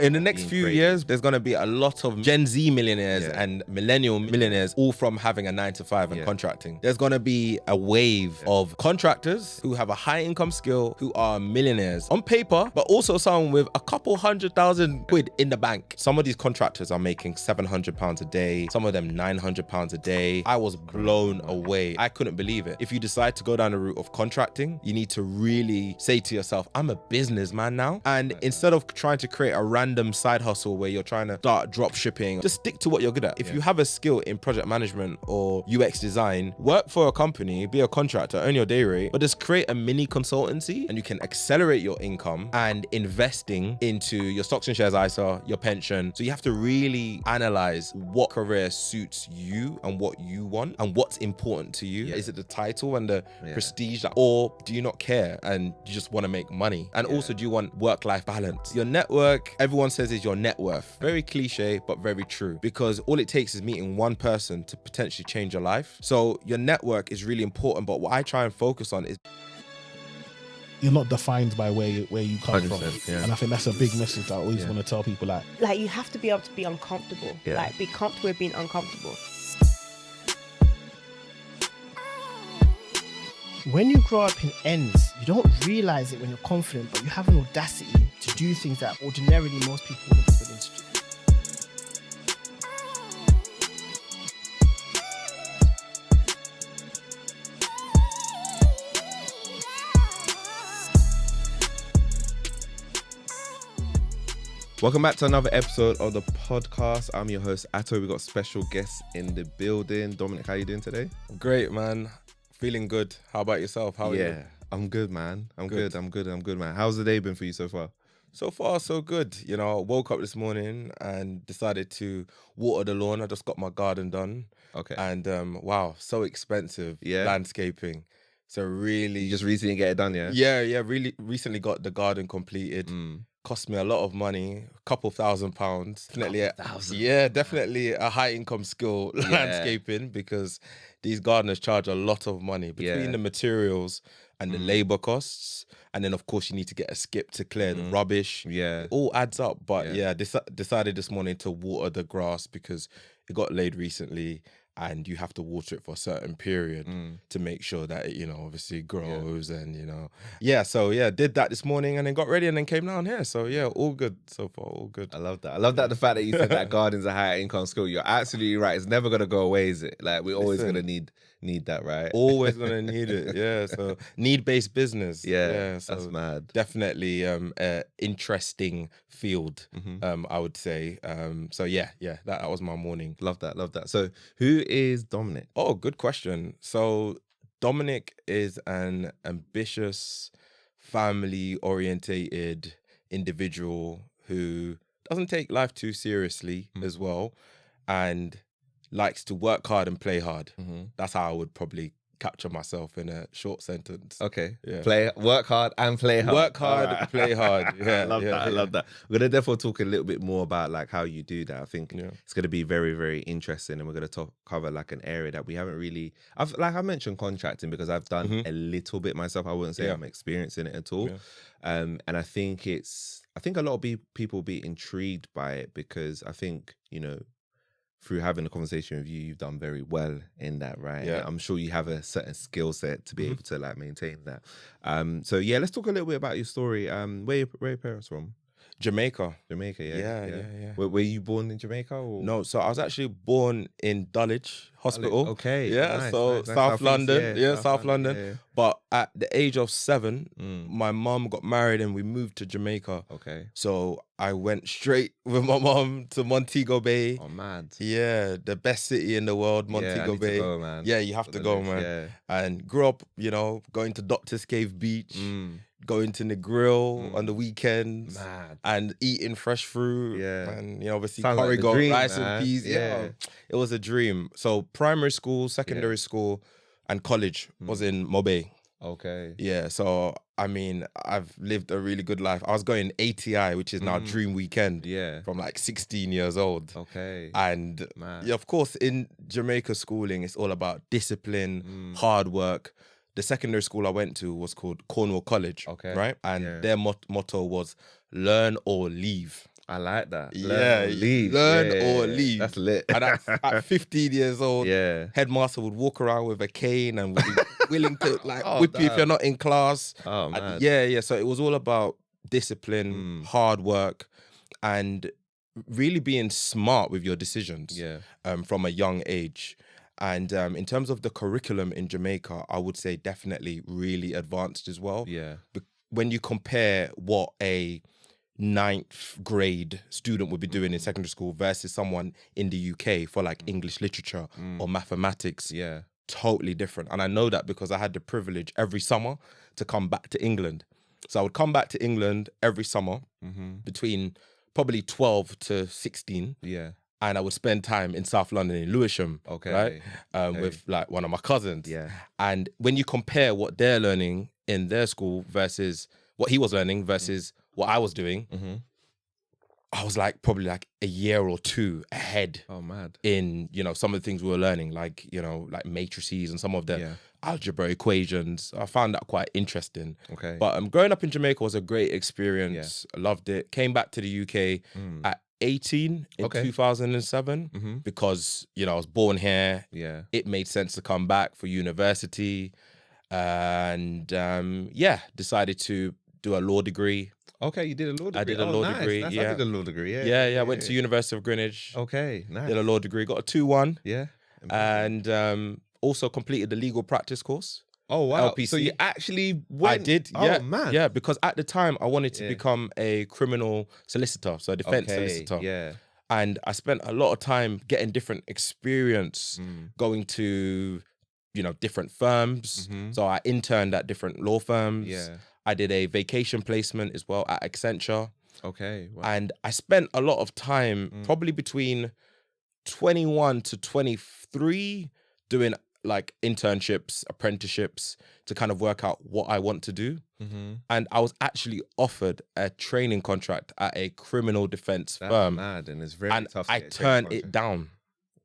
in the next few years, there's going to be a lot of Gen Z millionaires and millennial millionaires, all from having a 9-to-5 and contracting. There's going to be a wave of contractors who have a high income skill, who are millionaires on paper, but also someone with a couple £100,000 in the bank. Some of these contractors are making £700 a day, some of them £900 a day. I was blown away. I couldn't believe it. If you decide to go down the route of contracting, you need to really say to yourself, I'm a businessman now. And instead of trying to create a random side hustle where you're trying to start drop shipping, just stick to what you're good at. If you have a skill in project management or UX design, work for a company, be a contractor, earn your day rate, but just create a mini consultancy and you can accelerate your income and investing into your stocks and shares ISA, your pension. So you have to really analyze what career suits you and what you want and what's important to you. Is it the title and the prestige, or do you not care and you just want to make money? And also, do you want work-life balance? Your network, everyone says, is your net worth. Very cliche, but very true, because all it takes is meeting one person to potentially change your life. So your network is really important, but what I try and focus on is you're not defined by where you come from. Yeah. And I think that's a big message that I always want to tell people. Like you have to be able to be uncomfortable. Like be comfortable with being uncomfortable. When you grow up in ends, you don't realize it when you're confident, but you have an audacity to do things that ordinarily most people wouldn't be willing to do. Welcome back to another episode of the podcast. I'm your host, Atto. We got special guests in the building. Dominic, how you doing today? great, man. Feeling good. How about yourself? How are you? I'm good, man. I'm good, man. How's the day been for you so far? So far, so good. You know, woke up this morning and decided to water the lawn. I just got my garden done. Okay. And wow, so expensive. Landscaping. So really, You just recently get it done, yeah? yeah. Really recently got the garden completed. Cost me a lot of money, a couple £1,000s. Definitely a high income skill, landscaping, because these gardeners charge a lot of money between the materials and the labor costs. And then of course you need to get a skip to clear the rubbish. It all adds up. But decided this morning to water the grass because it got laid recently and you have to water it for a certain period to make sure that it, obviously grows and, did that this morning and then got ready and then came down here. So all good so far, all good. I love that. I love that the fact that you said that garden's a high income skill. You're absolutely right. It's never going to go away, is it? Like we're always going to need that, right? Always going to need it. Yeah. So need-based business. So that's mad. Definitely interesting field, I would say. That was my morning. Love that. So who is Dominic? Oh, good question. So Dominic is an ambitious, family-orientated individual who doesn't take life too seriously as well, and likes to work hard and play hard. That's how I would probably capture myself in a short sentence. Okay. Yeah. Work hard and play hard. Work hard, play hard. Yeah. I love that. We're going to therefore talk a little bit more about like how you do that. I think it's going to be very, very interesting, and we're going to cover like an area that we haven't really, I mentioned contracting because I've done a little bit myself. I wouldn't say I'm experiencing it at all. And I think a lot of people be intrigued by it because I think, through having a conversation with you, you've done very well in that, right? Yeah. I'm sure you have a certain skill set to be able to like maintain that. Let's talk a little bit about your story. Where are your parents from? Jamaica. Yeah. Were you born in Jamaica? Or? No, so I was actually born in Dulwich Hospital. Okay. Yeah, nice. South London. South London. Yeah. But at the age of 7, my mum got married and we moved to Jamaica. Okay. So I went straight with my mum to Montego Bay. Oh, mad. Yeah, the best city in the world, Montego Bay. To go, man. Yeah, you have to go, man. Yeah. And grew up, going to Doctor's Cave Beach. Going to the grill on the weekends. Mad. And eating fresh fruit. Yeah. And, obviously Sounds like corrigan, the dream, rice man. and peas. Yeah. It was a dream. So primary school, secondary school, and college was in Mobe. Okay. Yeah. So, I've lived a really good life. I was going ATI, which is now Dream Weekend. Yeah. From like 16 years old. Okay. And of course, in Jamaica schooling, it's all about discipline, hard work. The secondary school I went to was called Cornwall College, right? And their motto was learn or leave. I like that. Learn or leave. That's lit. And at 15 years old, Yeah. headmaster would walk around with a cane and would be willing to like Oh, whip you if damn. you're not in class. Oh, man. Yeah. So it was all about discipline, hard work, and really being smart with your decisions. Yeah. From a young age. And in terms of the curriculum in Jamaica, I would say definitely really advanced as well. Yeah. When you compare what a 9th grade student would be doing in secondary school versus someone in the UK for like English literature or mathematics, totally different. And I know that because I had the privilege every summer to come back to England. So I would come back to England every summer between probably 12 to 16. Yeah. And I would spend time in South London in Lewisham, right? With like one of my cousins. Yeah. And when you compare what they're learning in their school versus what he was learning versus what I was doing, I was like probably like a year or two ahead. Oh, mad. In, you know, some of the things we were learning, like, you know, like matrices and some of the algebra equations. I found that quite interesting. Okay. But growing up in Jamaica was a great experience. I loved it. Came back to the UK at 18 in 2007 because, you know, I was born here. Yeah. It made sense to come back for university. And decided to do a law degree. Okay, you did a law degree. I did a law degree. Nice. Yeah. I did a law degree. Yeah. I went to University of Greenwich. Okay, nice. Did a law degree. Got a 2-1. Yeah. And also completed the legal practice course. Oh, wow. LPC. So you actually went... I did, yeah. Oh, man. Yeah, because at the time I wanted to become a criminal solicitor, so a defense solicitor. Yeah. And I spent a lot of time getting different experience, going to, you know, different firms. So I interned at different law firms. Yeah. I did a vacation placement as well at Accenture. Okay. Wow. And I spent a lot of time, probably between 21 to 23, doing like internships, apprenticeships to kind of work out what I want to do. And I was actually offered a training contract at a criminal defense firm. Mad, and it's very tough. I turned it down.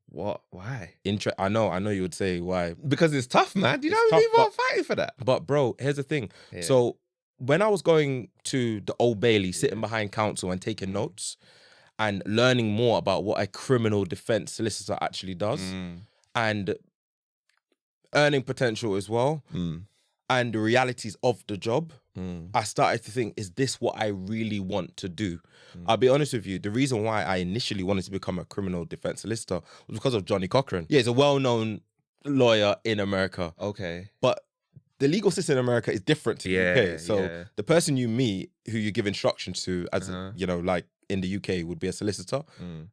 What? Why? I know you would say why. Because it's tough, man. You know how many people are fighting for that? But bro, here's the thing. Yeah. So when I was going to the Old Bailey, sitting behind counsel and taking notes and learning more about what a criminal defense solicitor actually does and earning potential as well and the realities of the job, I started to think, is this what I really want to do? I'll be honest with you, the reason why I initially wanted to become a criminal defense solicitor was because of Johnny Cochran. Yeah, he's a well-known lawyer in America. Okay. But the legal system in America is different to the UK. So the person you meet, who you give instructions to, as you know, like in the UK, would be a solicitor,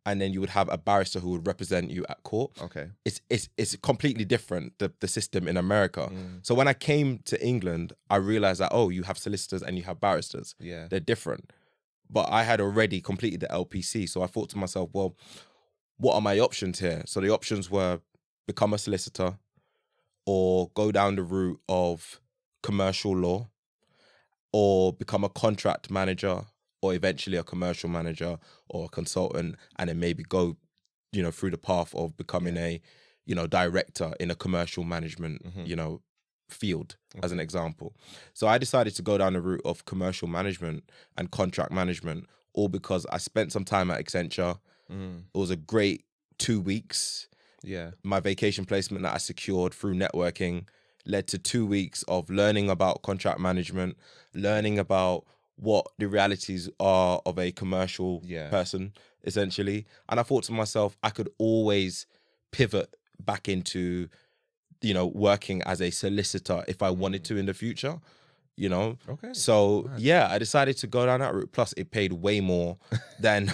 and then you would have a barrister who would represent you at court. Okay, it's completely different, the system in America. So when I came to England, I realized that you have solicitors and you have barristers. Yeah, they're different. But I had already completed the LPC, so I thought to myself, well, what are my options here? So the options were become a solicitor, or go down the route of commercial law, or become a contract manager, or eventually a commercial manager or a consultant, and then maybe go, you know, through the path of becoming a, you know, director in a commercial management, you know, field, as an example. So I decided to go down the route of commercial management and contract management, all because I spent some time at Accenture. It was a great 2 weeks. Yeah. My vacation placement that I secured through networking led to 2 weeks of learning about contract management, learning about what the realities are of a commercial person, essentially. And I thought to myself, I could always pivot back into, you know, working as a solicitor if I wanted to in the future, you know? Okay. So, yeah, I decided to go down that route. Plus, it paid way more than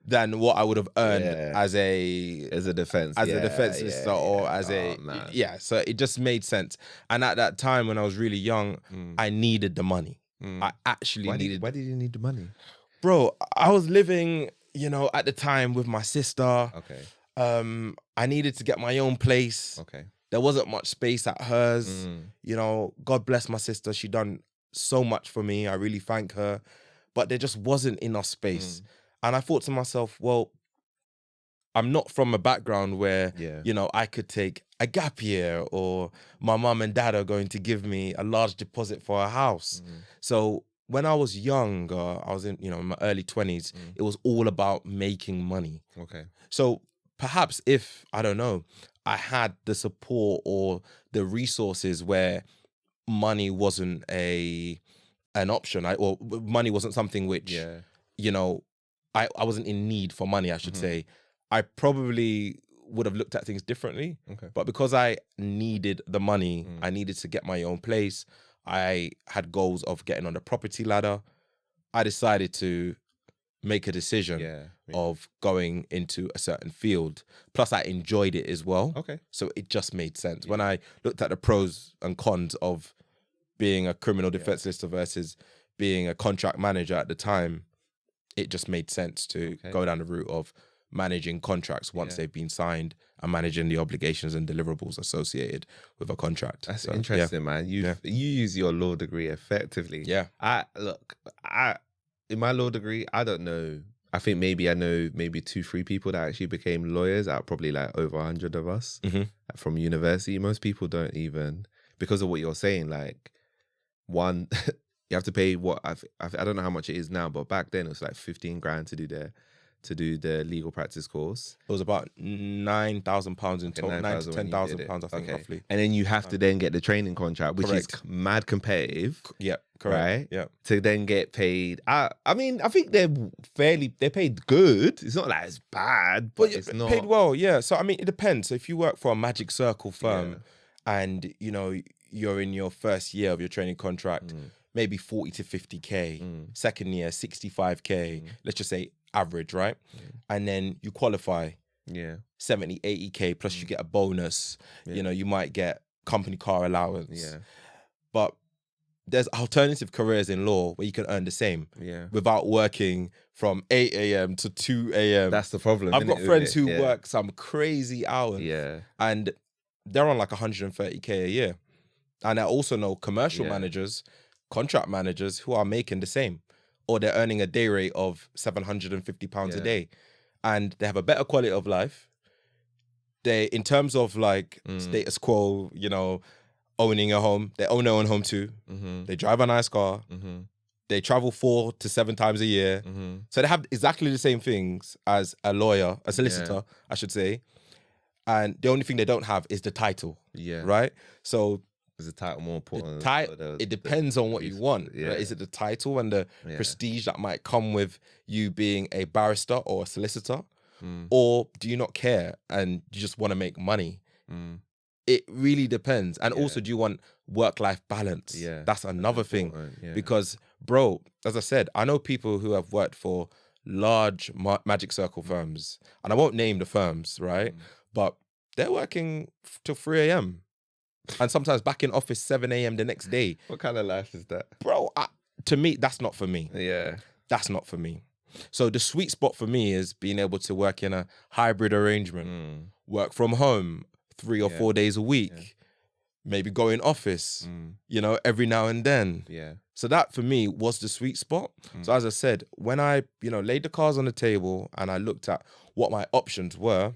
than what I would have earned as a defense solicitor or as so it just made sense. And at that time when I was really young, I needed the money. I actually needed. Why did you need the money? Bro, I was living, you know, at the time with my sister. Okay. I needed to get my own place. Okay. There wasn't much space at hers. You know, God bless my sister. She done so much for me. I really thank her. But there just wasn't enough space. And I thought to myself, well, I'm not from a background where, you know, I could take a gap year, or my mum and dad are going to give me a large deposit for a house. So when I was young, I was in my early 20s. It was all about making money. Okay. So perhaps if, I don't know, I had the support or the resources where money wasn't an option, or money wasn't something which, I wasn't in need for money, I should say, I probably would have looked at things differently. Okay. But because I needed the money, I needed to get my own place, I had goals of getting on the property ladder, I decided to make a decision of going into a certain field. Plus, I enjoyed it as well. Okay. So it just made sense. When I looked at the pros and cons of being a criminal defense solicitor versus being a contract manager at the time, it just made sense to go down the route of managing contracts once they've been signed and managing the obligations and deliverables associated with a contract. That's interesting, man. You use your law degree effectively. Yeah. In my law degree, I don't know. I think maybe I know maybe 2-3 people that actually became lawyers out of probably like over 100 of us from university. Most people don't even, because of what you're saying, like one, you have to pay what I don't know how much it is now, but back then it was like 15 grand to do the legal practice course. It was about £9,000 in total, 9,000 to 10,000 pounds, I think, roughly. And then you have to then get the training contract, which is mad competitive. Yeah, correct. Right? Yeah. To then get paid. I mean, I think they're paid good. It's not like it's bad, but it's not paid well. Yeah. So I mean, it depends. So if you work for a Magic Circle firm, and you're in your first year of your training contract, maybe 40 to 50k. Second year, 65k. Let's just say average, right? And then you qualify, 70, 80k, plus you get a bonus. You might get company car allowance. But there's alternative careers in law where you can earn the same without working from 8 a.m. to 2 a.m. That's the problem. I've got friends who work some crazy hours, and they're on like 130k a year. And I also know commercial managers, contract managers who are making the same, or they're earning a day rate of £750 a day, and they have a better quality of life. They, in terms of like status quo, owning a home, they own their own home too. They drive a nice car. They travel 4 to 7 times a year. So they have exactly the same things as a lawyer, a solicitor, I should say. And the only thing they don't have is the title. Right? So is the title more important? It depends on what you want. Right? Is it the title and the prestige that might come with you being a barrister or a solicitor? Or do you not care and you just want to make money? It really depends. And also, do you want work-life balance? That's another thing. Because, bro, as I said, I know people who have worked for large Magic Circle firms, and I won't name the firms, right? But they're working till 3 a.m. and sometimes back in office 7 a.m. the next day. What kind of life is that? Bro, to me, that's not for me. Yeah. That's not for me. So the sweet spot for me is being able to work in a hybrid arrangement, work from home 3 or 4 days a week, maybe go in office, every now and then. So that for me was the sweet spot. So as I said, when I, laid the cards on the table and I looked at what my options were,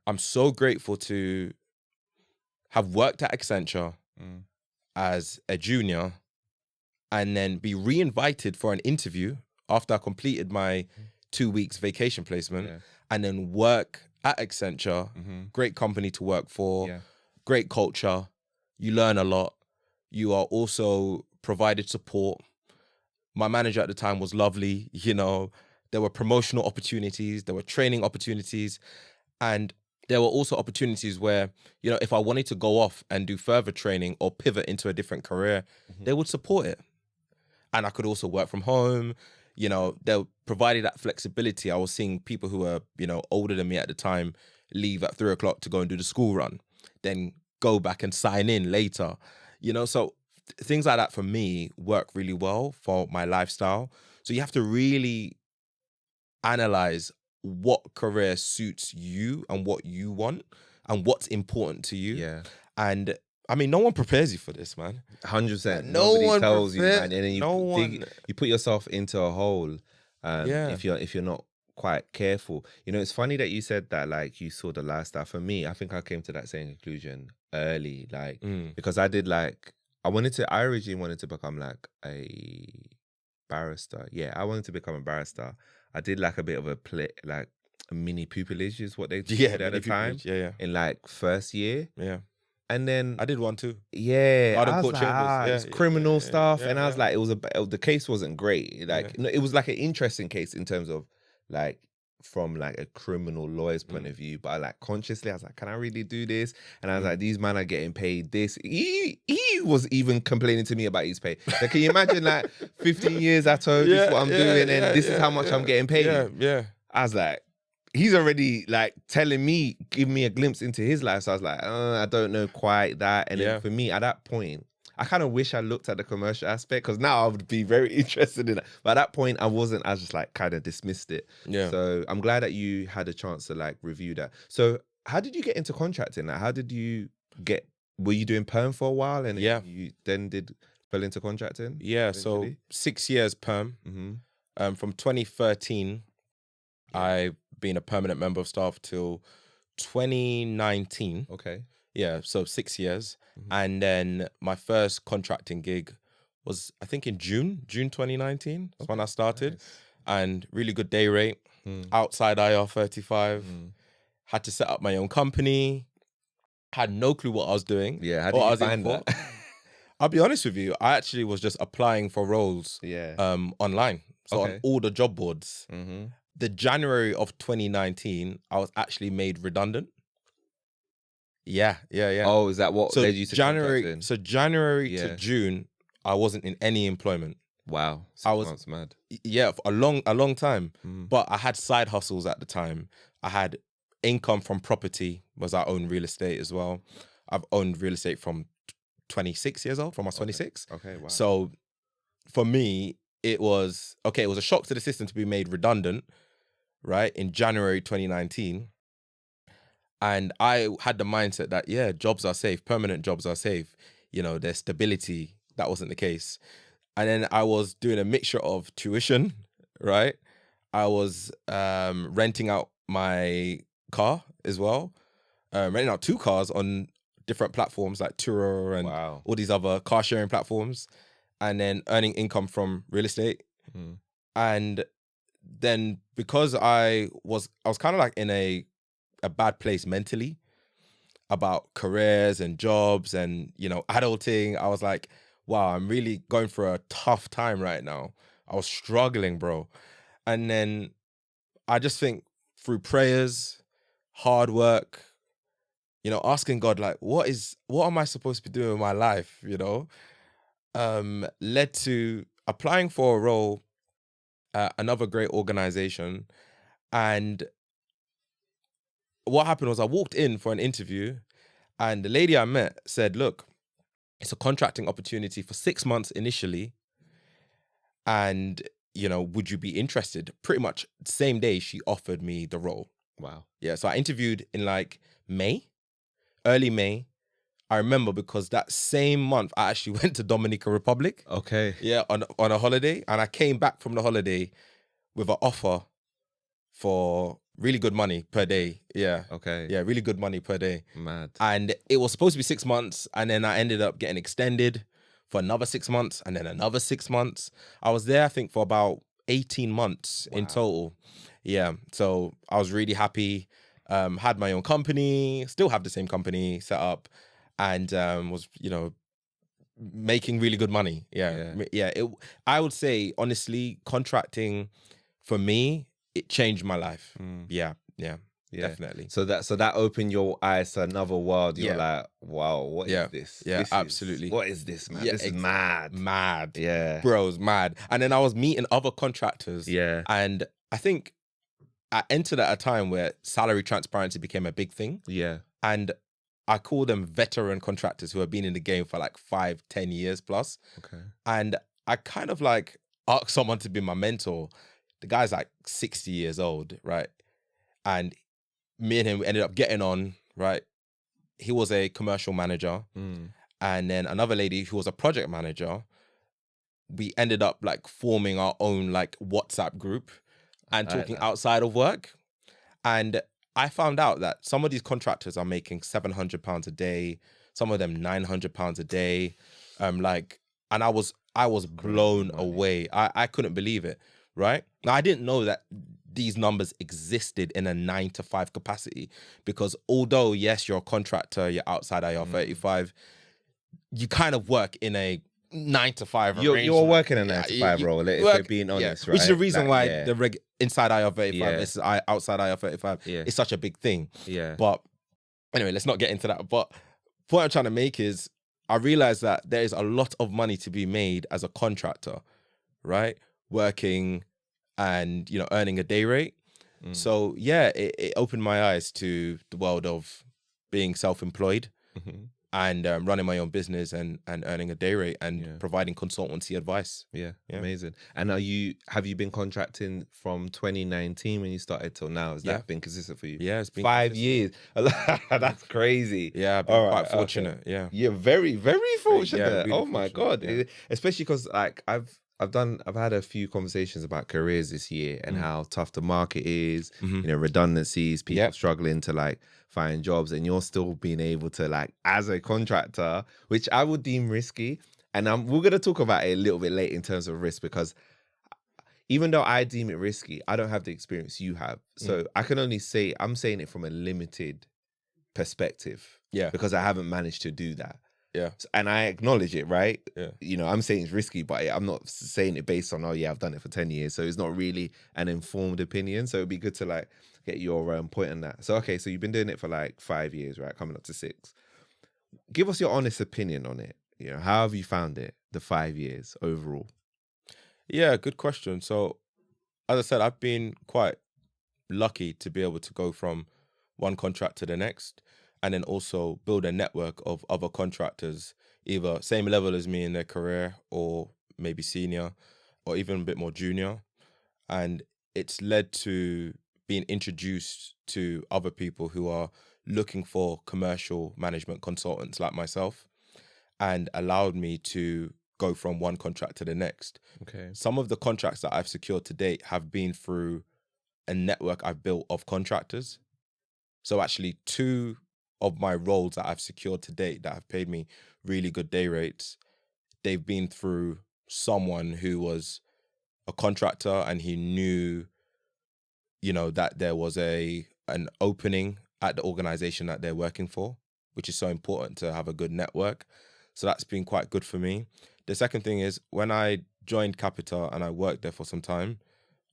I'm so grateful to have worked at Accenture as a junior and then be re-invited for an interview after I completed my 2 weeks vacation placement and then work at Accenture, great company to work for, great culture. You learn a lot. You are also provided support. My manager at the time was lovely. There were promotional opportunities, there were training opportunities, and there were also opportunities where, if I wanted to go off and do further training or pivot into a different career, they would support it. And I could also work from home. They provided that flexibility. I was seeing people who were, older than me at the time leave at 3 o'clock to go and do the school run, then go back and sign in later. So things like that for me work really well for my lifestyle. So you have to really analyze what career suits you and what you want and what's important to you. And I mean, no one prepares you for this, man. 100%. Nobody tells you, man. And then you put yourself into a hole if you're not quite careful. It's funny that you said that, like, you saw the lifestyle. For me, I think I came to that same conclusion early, like, because I originally wanted to become like a barrister. Yeah, I wanted to become a barrister. I did like a bit of a mini pupillage is what they did at the time. Yeah. In like first year. Yeah. And then I did one too. Yeah, Garden I was court like, chambers. it's criminal stuff, yeah, and I was like, the case wasn't great. Like, it was like an interesting case in terms of like from like a criminal lawyer's point of view, but I like consciously, I was like, can I really do this? And I was like, these men are getting paid this. He was even complaining to me about his pay. Like, can you imagine like 15 years I told this is what I'm doing, and this is how much I'm getting paid. Yeah. I was like, he's already like telling me, giving me a glimpse into his life. So I was like, I don't know quite that. And then for me, at that point, I kind of wish I looked at the commercial aspect, because now I would be very interested in that. But at that point, I wasn't. I just like kind of dismissed it. Yeah. So I'm glad that you had a chance to like review that. So how did you get into contracting? Like, how did you were you doing perm for a while, and you then fell into contracting? Yeah. eventually? So 6 years perm. From 2013, I've been a permanent member of staff till 2019. Okay. Yeah, so 6 years. And then my first contracting gig was, I think, in June 2019. That's when I started. Nice. And really good day rate, outside IR35. Had to set up my own company. Had no clue what I was doing. Yeah, how did you find that? I'll be honest with you, I actually was just applying for roles online. So on all the job boards. The January of 2019, I was actually made redundant. Yeah. Oh, is that what led you to contracting? So January to June, I wasn't in any employment. Wow, I was 6 months, mad. Yeah, for a long time. But I had side hustles at the time. I had income from property, was I owned real estate as well. I've owned real estate from 26 years old, from I was 26. Okay, wow. So for me, it was a shock to the system to be made redundant, right, in January 2019. And I had the mindset that, jobs are safe, permanent jobs are safe. You know, there's stability. That wasn't the case. And then I was doing a mixture of tuition, right? I was renting out my car as well. Renting out 2 cars on different platforms like Turo and all these other car sharing platforms. And then earning income from real estate. And then because I was kind of like in a bad place mentally about careers and jobs and, you know, adulting. I was like, wow, I'm really going through a tough time right now. I was struggling, bro. And then I just think through prayers, hard work, you know, asking God, like, what am I supposed to be doing in my life, you know, led to applying for a role at another great organization. And what happened was I walked in for an interview and the lady I met said, look, it's a contracting opportunity for 6 months initially. And, you know, would you be interested? Pretty much the same day she offered me the role. Wow. Yeah. So I interviewed in like early May. I remember because that same month I actually went to Dominican Republic. Okay. Yeah, on a holiday. And I came back from the holiday with an offer for really good money per day. Yeah. Okay. Yeah, really good money per day. Mad. And it was supposed to be 6 months. And then I ended up getting extended for another 6 months and then another 6 months. I was there, I think, for about 18 months in total. Yeah. So I was really happy. Had my own company, still have the same company set up, and was, you know, making really good money. Yeah. I would say, honestly, contracting for me, it changed my life. Yeah, definitely. So that opened your eyes to another world. You're like, wow, what is this? Yeah, absolutely. What is this, man? Yeah, this is mad. Mad. Yeah. Bro, it's mad. And then I was meeting other contractors. Yeah. And I think I entered at a time where salary transparency became a big thing. Yeah. And I call them veteran contractors who have been in the game for like 5-10 years plus. Okay. And I kind of like asked someone to be my mentor. The guy's like 60 years old, right? And me and him ended up getting on, right? He was a commercial manager. And then another lady who was a project manager. We ended up like forming our own like WhatsApp group and talking outside of work. And I found out that some of these contractors are making £700 a day, some of them £900 a day. Like And I was blown away. I couldn't believe it, right? Now, I didn't know that these numbers existed in a 9-to-5 capacity, because although, yes, you're a contractor, you're outside IR35, you kind of work in a 9-to-5 arrangement. You're working a 9-to-5 role, if we're being honest, right? Which is the reason why the inside IR35 is outside IR35 is such a big thing. Yeah. But anyway, let's not get into that. But the point I'm trying to make is, I realized that there is a lot of money to be made as a contractor, right? Working and, you know, earning a day rate. So yeah, it opened my eyes to the world of being self-employed and running my own business and earning a day rate and providing consultancy advice. Yeah. Amazing. And have you been contracting from 2019 when you started till now? Has that been consistent for you? Yeah, it's been 5 years. That's crazy. Yeah, I've been quite fortunate. Okay. Yeah. You're very, very fortunate. Yeah, really oh my God. Yeah. Especially because like I've had a few conversations about careers this year and how tough the market is, you know, redundancies, people struggling to like find jobs, and you're still being able to, like, as a contractor, which I would deem risky. And we're going to talk about it a little bit later in terms of risk, because even though I deem it risky, I don't have the experience you have. So I can only say, I'm saying it from a limited perspective. Yeah. Because I haven't managed to do that. Yeah. And I acknowledge it, right? Yeah. You know, I'm saying it's risky, but I'm not saying it based on, oh yeah, I've done it for 10 years. So it's not really an informed opinion. So it'd be good to like get your point on that. So, okay, so you've been doing it for like 5 years, right? Coming up to 6. Give us your honest opinion on it. You know, how have you found it, the 5 years overall? Yeah, good question. So, as I said, I've been quite lucky to be able to go from one contract to the next, and then also build a network of other contractors, either same level as me in their career, or maybe senior, or even a bit more junior. And it's led to being introduced to other people who are looking for commercial management consultants like myself, and allowed me to go from one contract to the next. Okay. Some of the contracts that I've secured to date have been through a network I've built of contractors. So actually 2 of my roles that I've secured to date that have paid me really good day rates, they've been through someone who was a contractor, and he knew, you know, that there was an opening at the organization that they're working for, which is so important to have a good network. So that's been quite good for me. The second thing is, when I joined Capita and I worked there for some time,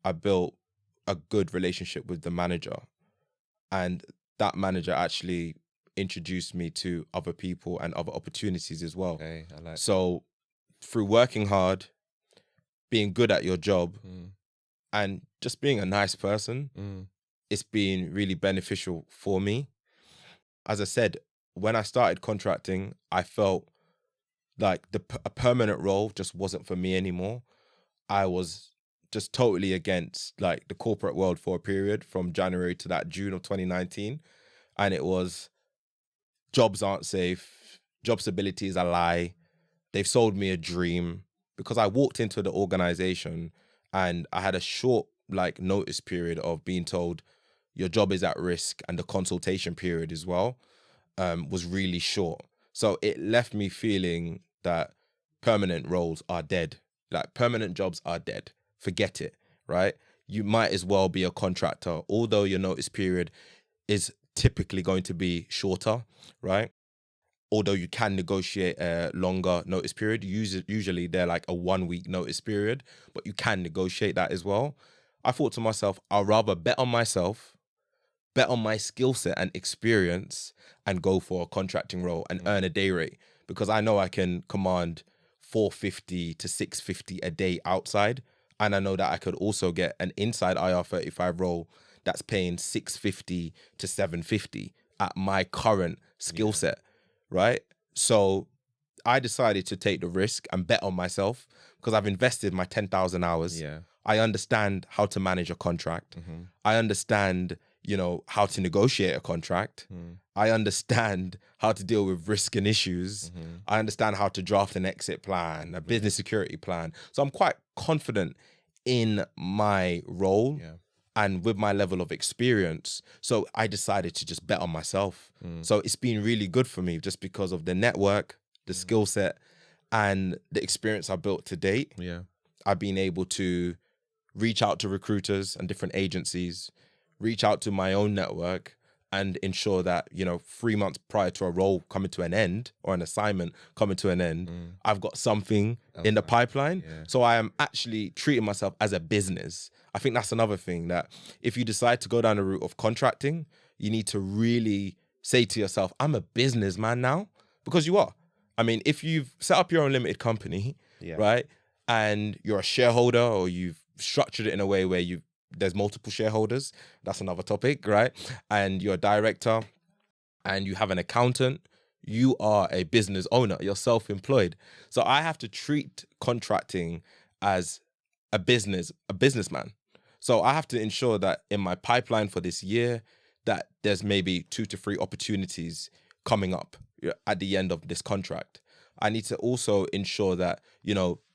I built a good relationship with the manager, and that manager actually introduced me to other people and other opportunities as well. Okay, I like so through working hard, being good at your job, and just being a nice person, it's been really beneficial for me. As I said, when I started contracting, I felt like a permanent role just wasn't for me anymore. I was just totally against like the corporate world for a period from January to that June of 2019. And it was, jobs aren't safe, job stability is a lie, they've sold me a dream. Because I walked into the organization and I had a short like notice period of being told your job is at risk, and the consultation period as well was really short. So it left me feeling that permanent roles are dead. Like, permanent jobs are dead. Forget it, right? You might as well be a contractor, although your notice period is typically going to be shorter, right? Although you can negotiate a longer notice period. Usually they're like a 1 week notice period, but you can negotiate that as well. I thought to myself, I'd rather bet on myself, bet on my skill set and experience, and go for a contracting role and earn a day rate, because I know I can command $450 to $650 a day outside. And I know that I could also get an inside IR35 role that's paying $650 to $750 at my current skill set, right? So I decided to take the risk and bet on myself, because I've invested my 10,000 hours. Yeah. I understand how to manage a contract. I understand, you know, how to negotiate a contract. I understand how to deal with risk and issues. I understand how to draft an exit plan, a business security plan. So I'm quite confident in my role and with my level of experience. So I decided to just bet on myself. So it's been really good for me, just because of the network, the skill set, and the experience I built to date, I've been able to reach out to recruiters and different agencies, reach out to my own network, and ensure that, 3 months prior to a role coming to an end or an assignment coming to an end, I've got something in the pipeline. So I am actually treating myself as a business. I think that's another thing, that if you decide to go down the route of contracting, you need to really say to yourself, I'm a businessman now, because you are. I mean, if you've set up your own limited company, right, and you're a shareholder, or you've structured it in a way where there's multiple shareholders, that's another topic, right? And you're a director and you have an accountant, you are a business owner, you're self-employed. So I have to treat contracting as a businessman. So I have to ensure that in my pipeline for this year, that there's maybe 2 to 3 opportunities coming up at the end of this contract. I need to also ensure that,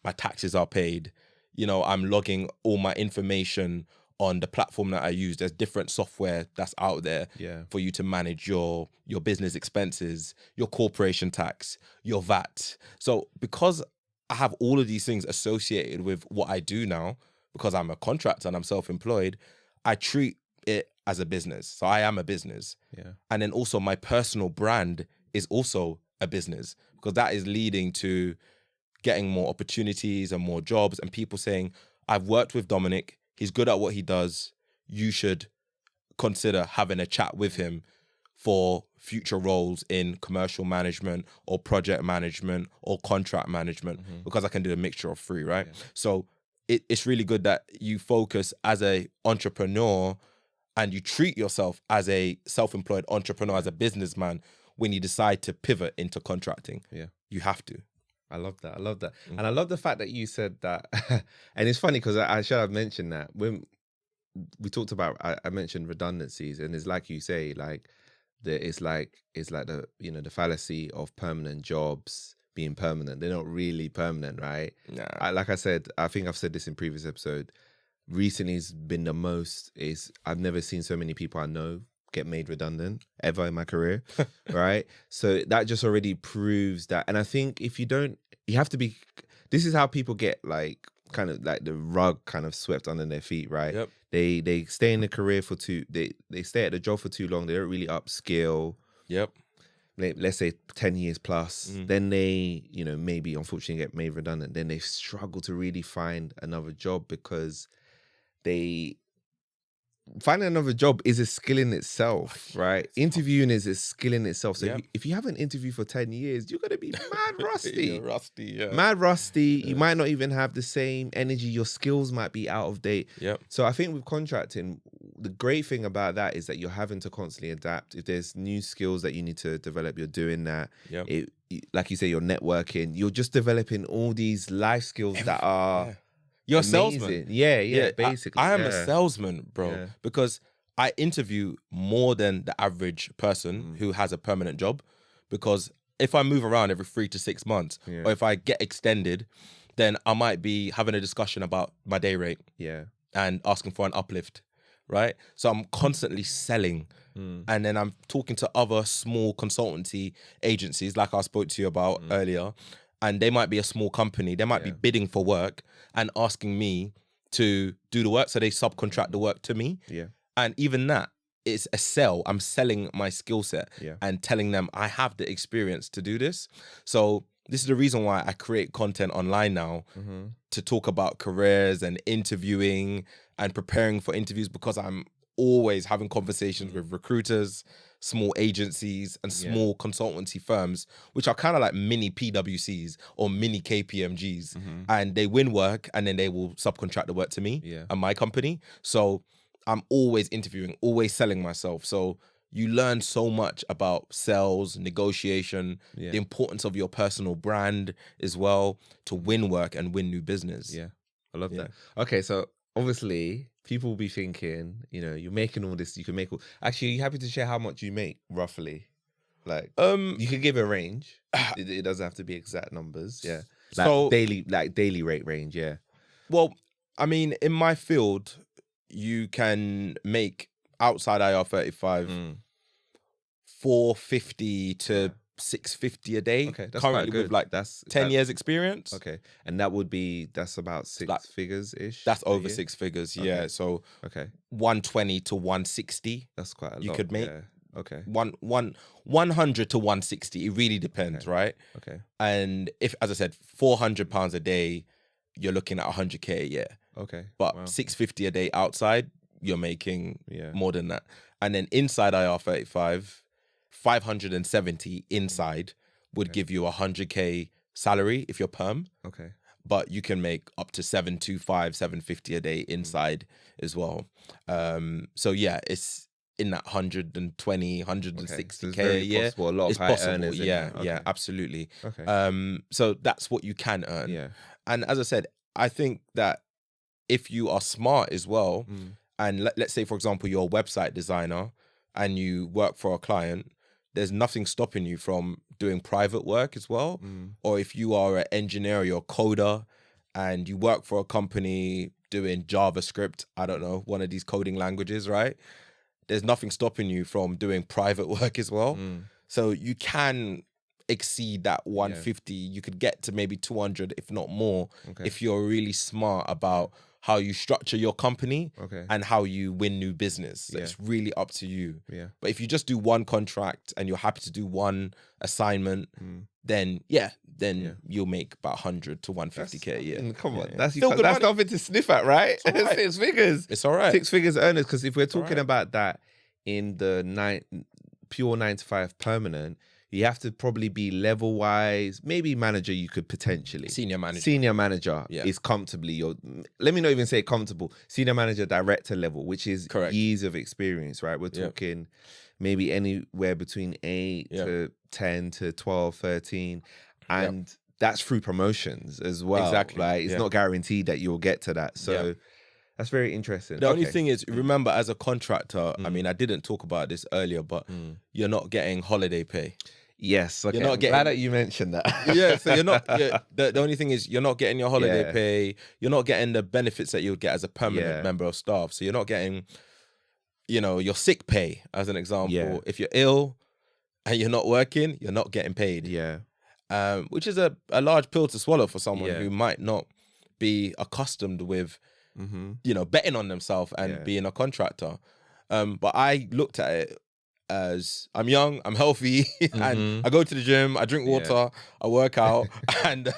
my taxes are paid. I'm logging all my information on the platform that I use. There's different software that's out there for you to manage your business expenses, your corporation tax, your VAT. So because I have all of these things associated with what I do now, because I'm a contractor and I'm self-employed, I treat it as a business. So I am a business. And then also my personal brand is also a business, because that is leading to getting more opportunities and more jobs, and people saying, I've worked with Dominic, he's good at what he does, you should consider having a chat with him for future roles in commercial management or project management or contract management, because I can do a mixture of 3, right? So it's really good that you focus as a entrepreneur and you treat yourself as a self-employed entrepreneur, as a businessman, when you decide to pivot into contracting. You have to. I love that. And I love the fact that you said that. And it's funny because I should have mentioned that when we talked about, I mentioned redundancies, and it's like you say, like it's like the, the fallacy of permanent jobs being permanent. They're not really permanent, right? Like I said, I think I've said this in previous episode. Recently has been the most, I've never seen so many people I know get made redundant ever in my career, right? So that just already proves that. And I think if you have to be, this is how people get like kind of like the rug kind of swept under their feet, right? They stay in the career they stay at the job for too long, they don't really upskill. Let's say 10 years plus, then they, maybe unfortunately get made redundant. Then they struggle to really find another job, because finding another job is a skill in itself, right? Interviewing is a skill in itself. So if you haven't interviewed for 10 years, you're going to be mad rusty. Mad rusty. You might not even have the same energy. Your skills might be out of date. So I think with contracting, the great thing about that is that you're having to constantly adapt. If there's new skills that you need to develop, you're doing that. Like you say, you're networking. You're just developing all these life skills that are... You're a amazing. salesman. Yeah, basically. I am a salesman, bro, because I interview more than the average person who has a permanent job, because if I move around every 3 to 6 months, or if I get extended, then I might be having a discussion about my day rate and asking for an uplift, right? So I'm constantly selling. And then I'm talking to other small consultancy agencies, like I spoke to you about earlier, and they might be a small company. They might be bidding for work and asking me to do the work. So they subcontract the work to me. And even that, it's a sell. I'm selling my skill set and telling them I have the experience to do this. So this is the reason why I create content online now to talk about careers and interviewing and preparing for interviews, because I'm always having conversations with recruiters, small agencies and small consultancy firms, which are kind of like mini PwCs or mini KPMGs. And they win work and then they will subcontract the work to me and my company. So I'm always interviewing, always selling myself. So you learn so much about sales, negotiation, the importance of your personal brand as well, to win work and win new business. I love that. Okay, so obviously people will be thinking, you're making all this, you can make all... Actually, are you happy to share how much you make, roughly? Like, you can give a range. It doesn't have to be exact numbers. Like so daily rate range, Well, I mean, in my field, you can make outside IR35 $450 to 650 a day. Okay, that's currently quite good. with like That's 10 years experience. Okay, and that's about six figures ish. That's over 6 figures. Yeah. Okay. So Okay, 120 to 160. that's quite a lot. You could make. Yeah. Okay. 100 to 160. It really depends, right? Okay. And if, as I said, £400 a day, you're looking at 100k a year. Okay. But Wow. 650 a day outside, you're making more than that. And then inside IR35, 570 inside would give you 100k salary if you're perm. Okay. But you can make up to 725, 750 a day inside as well. So yeah, it's in that 120, 160k a year. Possible. A lot of high earners. Yeah, absolutely. Okay. So that's what you can earn. Yeah. And as I said, I think that if you are smart as well, and let's say, for example, you're a website designer and you work for a client, there's nothing stopping you from doing private work as well. Or if you are an engineer, you're a coder and you work for a company doing JavaScript, I don't know, one of these coding languages, right? There's nothing stopping you from doing private work as well. So you can exceed that 150. You could get to maybe 200, if not more, if you're really smart about how you structure your company and how you win new business. So it's really up to you. But if you just do one contract and you're happy to do one assignment, then you'll make about 100 to 150k a year. Come on, Yeah. that's Still good money. nothing to sniff at, right? It's all right. 6 figures. It's all right. 6 figures earners. Because if we're all talking right. about that in the pure 9 to 5 permanent, you have to probably be level wise, maybe manager. You could potentially Senior manager. Senior manager is comfortably let me not even say comfortable. Senior manager, director level, which is Correct. years of experience, right? We're talking maybe anywhere between 8 to 10 to 12, 13, and that's through promotions as well. Exactly. Like it's not guaranteed that you'll get to that. So that's very interesting. The only thing is, remember, as a contractor, I mean, I didn't talk about this earlier, but you're not getting holiday pay. Yes, okay. You're not I'm getting glad that you mentioned that. Yeah, so you're not. The only thing is, you're not getting your holiday pay. You're not getting the benefits that you would get as a permanent member of staff. So you're not getting, your sick pay, as an example. Yeah. If you're ill and you're not working, you're not getting paid. Yeah. Which is a large pill to swallow for someone who might not be accustomed with, betting on themselves and being a contractor. But I looked at it as I'm young, I'm healthy, and I go to the gym, I drink water, I work out, and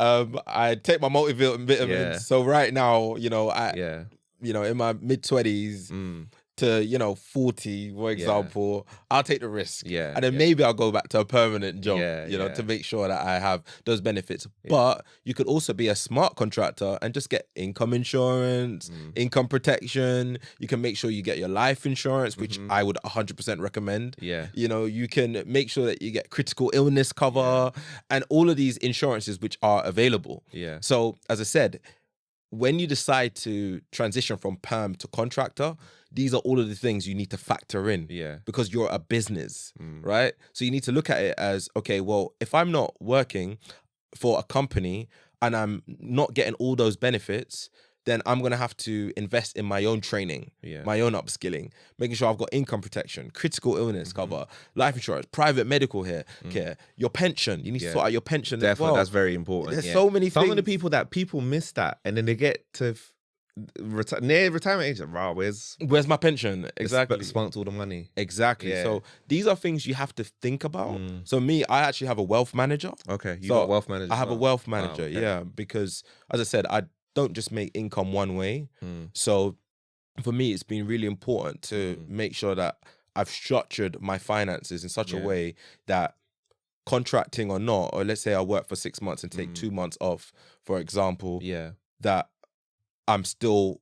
I take my multivitamins. So right now, in my mid-20s to 40, for example, I'll take the risk, and then maybe I'll go back to a permanent job, to make sure that I have those benefits. But you could also be a smart contractor and just get income insurance, income protection. You can make sure you get your life insurance, which I would 100% recommend. You can make sure that you get critical illness cover and all of these insurances which are available. So as I said, when you decide to transition from perm to contractor, these are all of the things you need to factor in because you're a business, right? So you need to look at it as, okay, well, if I'm not working for a company and I'm not getting all those benefits, then I'm going to have to invest in my own training, my own upskilling, making sure I've got income protection, critical illness cover, life insurance, private medical care, your pension. You need to sort out your pension as well. That's very important. There's so many Some things. of the people miss that, and then they get to near retirement age, like, where's my pension? Exactly. Spunked all the money. Exactly. So these are things you have to think about. So I actually have a wealth manager. Okay, you got a wealth manager. I have a wealth manager, because as I said, I don't just make income one way. So for me, it's been really important to make sure that I've structured my finances in such a way that contracting or not, or let's say I work for 6 months and take 2 months off, for example, that I'm still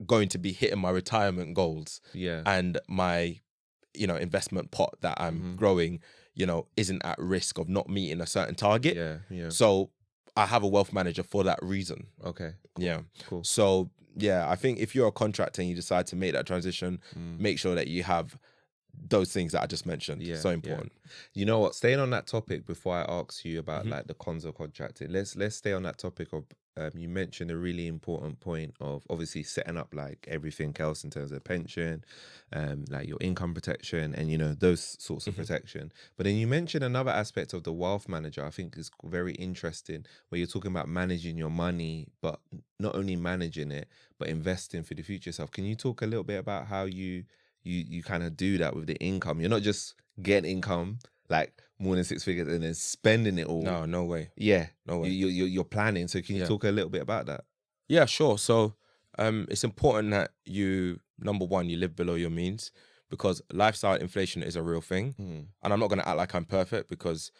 going to be hitting my retirement goals and my, investment pot that I'm growing, isn't at risk of not meeting a certain target. So I have a wealth manager for that reason. Okay. Cool. Cool. So I think if you're a contractor and you decide to make that transition, make sure that you have those things that I just mentioned. So important. You know what? Staying on that topic before I ask you about like the cons of contracting, let's stay on that topic of you mentioned a really important point of obviously setting up like everything else in terms of pension, like your income protection and, you know, those sorts of protection. But then you mentioned another aspect of the wealth manager, I think is very interesting, where you're talking about managing your money, but not only managing it, but investing for the future self. Can you talk a little bit about how you kind of do that with the income? You're not just getting income, like more than 6 figures and then spending it all. No way. Yeah. No way. You're planning. So can you talk a little bit about that? Yeah, sure. So it's important that you, number one, you live below your means, because lifestyle inflation is a real thing. And I'm not going to act like I'm perfect, because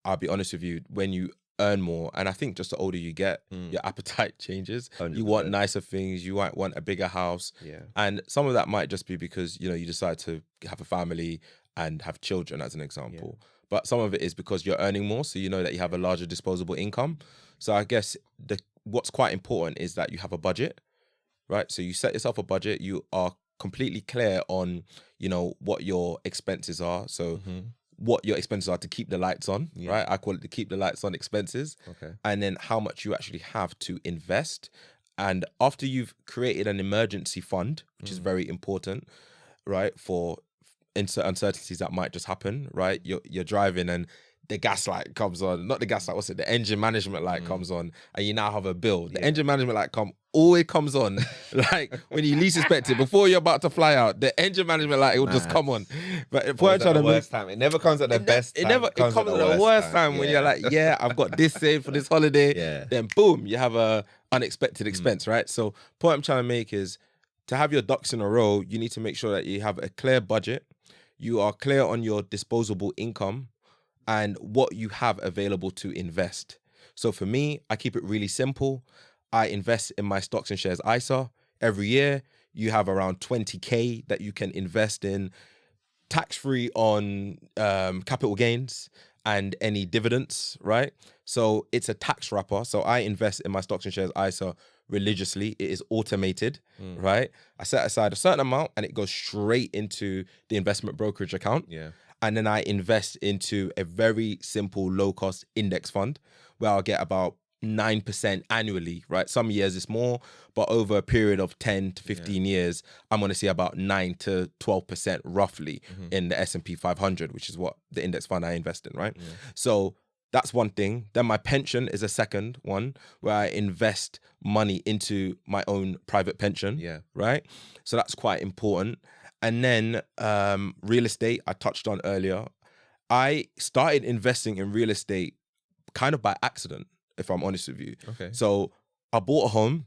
I'll be honest with you, when you earn more, and I think just the older you get, your appetite changes. 100%. You want nicer things, you might want a bigger house. And some of that might just be because, you know, you decide to have a family and have children, as an example. But some of it is because you're earning more, so you know that you have a larger disposable income. So I guess what's quite important is that you have a budget, right? So you set yourself a budget, you are completely clear on, you know, what your expenses are. So what your expenses are to keep the lights on, right? I call it the keep the lights on expenses. And then how much you actually have to invest. And after you've created an emergency fund, which is very important, right, for uncertainties that might just happen, right? You're driving and the gas light comes on, not the gas light, what's it? The engine management light comes on, and you now have a bill. The engine management light always comes on, like when you least expect it, before you're about to fly out, the engine management light, it will just come on. But for the worst time. It never comes at the best time. It comes at the worst time when you're like, I've got this saved for this holiday. Then boom, you have a unexpected expense, right? So point I'm trying to make is, to have your ducks in a row, you need to make sure that you have a clear budget. You are clear on your disposable income and what you have available to invest. So for me, I keep it really simple. I invest in my stocks and shares ISA. Every year, you have around 20K that you can invest in, tax-free on capital gains and any dividends, right? So it's a tax wrapper. So I invest in my stocks and shares ISA religiously. It is automated, right? I set aside a certain amount and it goes straight into the investment brokerage account. And then I invest into a very simple low-cost index fund where I'll get about 9% annually, right? Some years it's more, but over a period of 10 to 15 years, I'm going to see about 9 to 12% roughly in the S&P 500, which is what the index fund I invest in, right? So that's one thing. Then my pension is a second one where I invest money into my own private pension, right? So that's quite important. And then real estate, I touched on earlier. I started investing in real estate kind of by accident, if I'm honest with you. So I bought a home.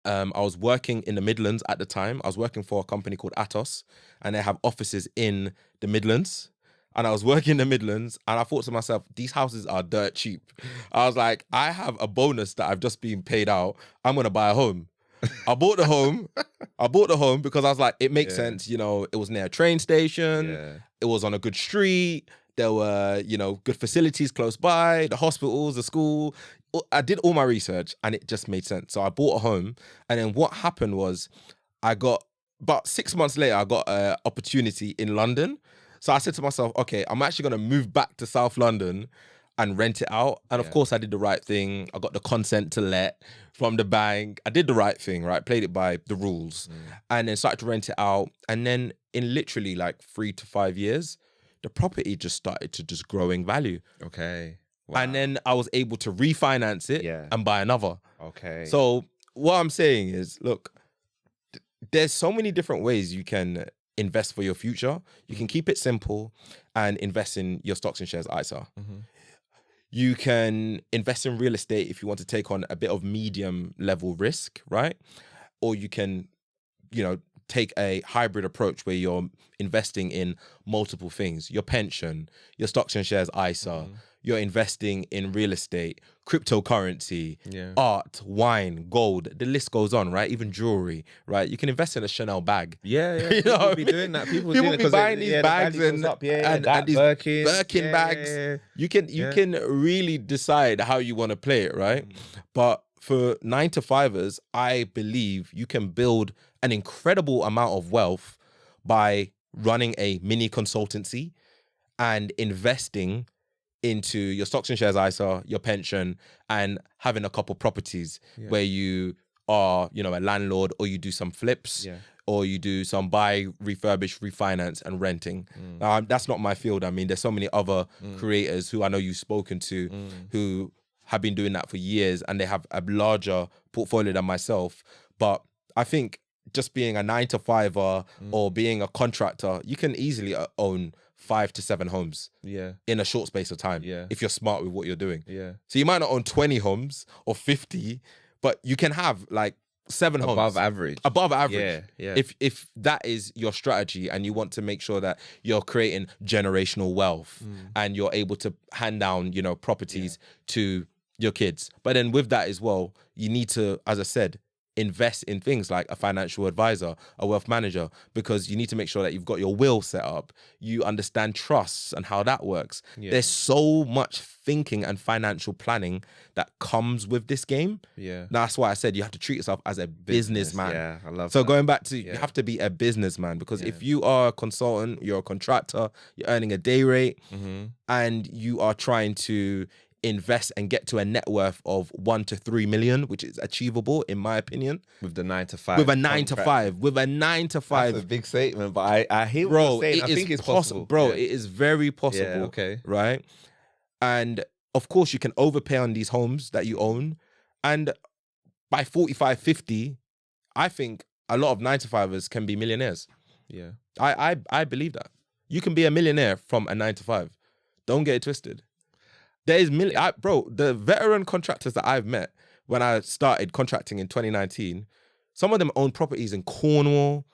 I was working in the Midlands at the time. I was working for a company called Atos, and they have offices in the Midlands. And I was working in the Midlands, and I thought to myself, these houses are dirt cheap. I was like, I have a bonus that I've just been paid out. I'm going to buy a home. I bought the home. Because I was like, it makes sense. You know, it was near a train station. It was on a good street. There were, you know, good facilities close by, the hospitals, the school. I did all my research and it just made sense. So I bought a home. And then what happened was about 6 months later, I got an opportunity in London. So I said to myself, okay, I'm actually going to move back to South London and rent it out. And of course I did the right thing. I got the consent to let from the bank. I did the right thing, right? Played it by the rules and then started to rent it out. And then in literally like 3 to 5 years, the property just started to just grow in value. Wow. And then I was able to refinance it and buy another. So what I'm saying is, look, there's so many different ways you can invest for your future. You can keep it simple and invest in your stocks and shares ISA. You can invest in real estate if you want to take on a bit of medium level risk, right? Or you can, you know, take a hybrid approach where you're investing in multiple things: your pension, your stocks and shares ISA, you're investing in real estate, cryptocurrency, art, wine, gold. The list goes on, right? Even jewelry, right? You can invest in a Chanel bag. You know, be doing that. People be buying these bags and these Birkin bags. You can really decide how you want to play it, right? But for 9-to-5ers, I believe you can build an incredible amount of wealth by running a mini consultancy and investing into your stocks and shares ISA, your pension, and having a couple properties where you are, you know, a landlord, or you do some flips, or you do some buy, refurbish, refinance, and renting. That's not my field. I mean, there's so many other creators who I know you've spoken to who have been doing that for years, and they have a larger portfolio than myself. But I think just being a 9-to-5er or being a contractor, you can easily own 5 to 7 homes in a short space of time if you're smart with what you're doing. So you might not own 20 homes or 50, but you can have like 7 homes. Above average. If that is your strategy, and you want to make sure that you're creating generational wealth and you're able to hand down, you know, properties to your kids. But then with that as well, you need to, as I said, invest in things like a financial advisor, a wealth manager, because you need to make sure that you've got your will set up. You understand trusts and how that works. There's so much thinking and financial planning that comes with this game. That's why I said you have to treat yourself as a businessman. I love so that. Going back to, you have to be a businessman, because if you are a consultant, you're a contractor, you're earning a day rate, and you are trying to invest and get to a net worth of 1 to 3 million, which is achievable in my opinion. With the 9-to-5. With a 9-to-5. That's a big statement, but I hear what you're saying. I think it's possible. Bro, it is very possible. Right? And of course you can overpay on these homes that you own. And by 45, 50, I think a lot of 9-to-5ers can be millionaires. I believe that. You can be a millionaire from a 9-to-5. Don't get it twisted. There is bro, the veteran contractors that I've met when I started contracting in 2019, some of them own properties in Cornwall,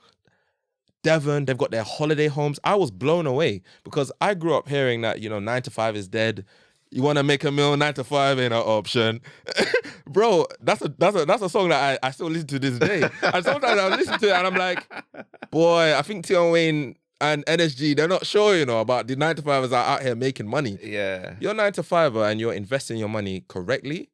Devon. They've got their holiday homes. I was blown away, because I grew up hearing that, you know, 9-to-5 is dead. You want to make a meal, 9-to-5 ain't an option. Bro, that's a song that I still listen to this day. And sometimes I listen to it and I'm like, boy, I think Tion Wayne and NSG, they're not sure, you know, about the 9-to-5ers are out here making money. You're 9-to-5er and you're investing your money correctly,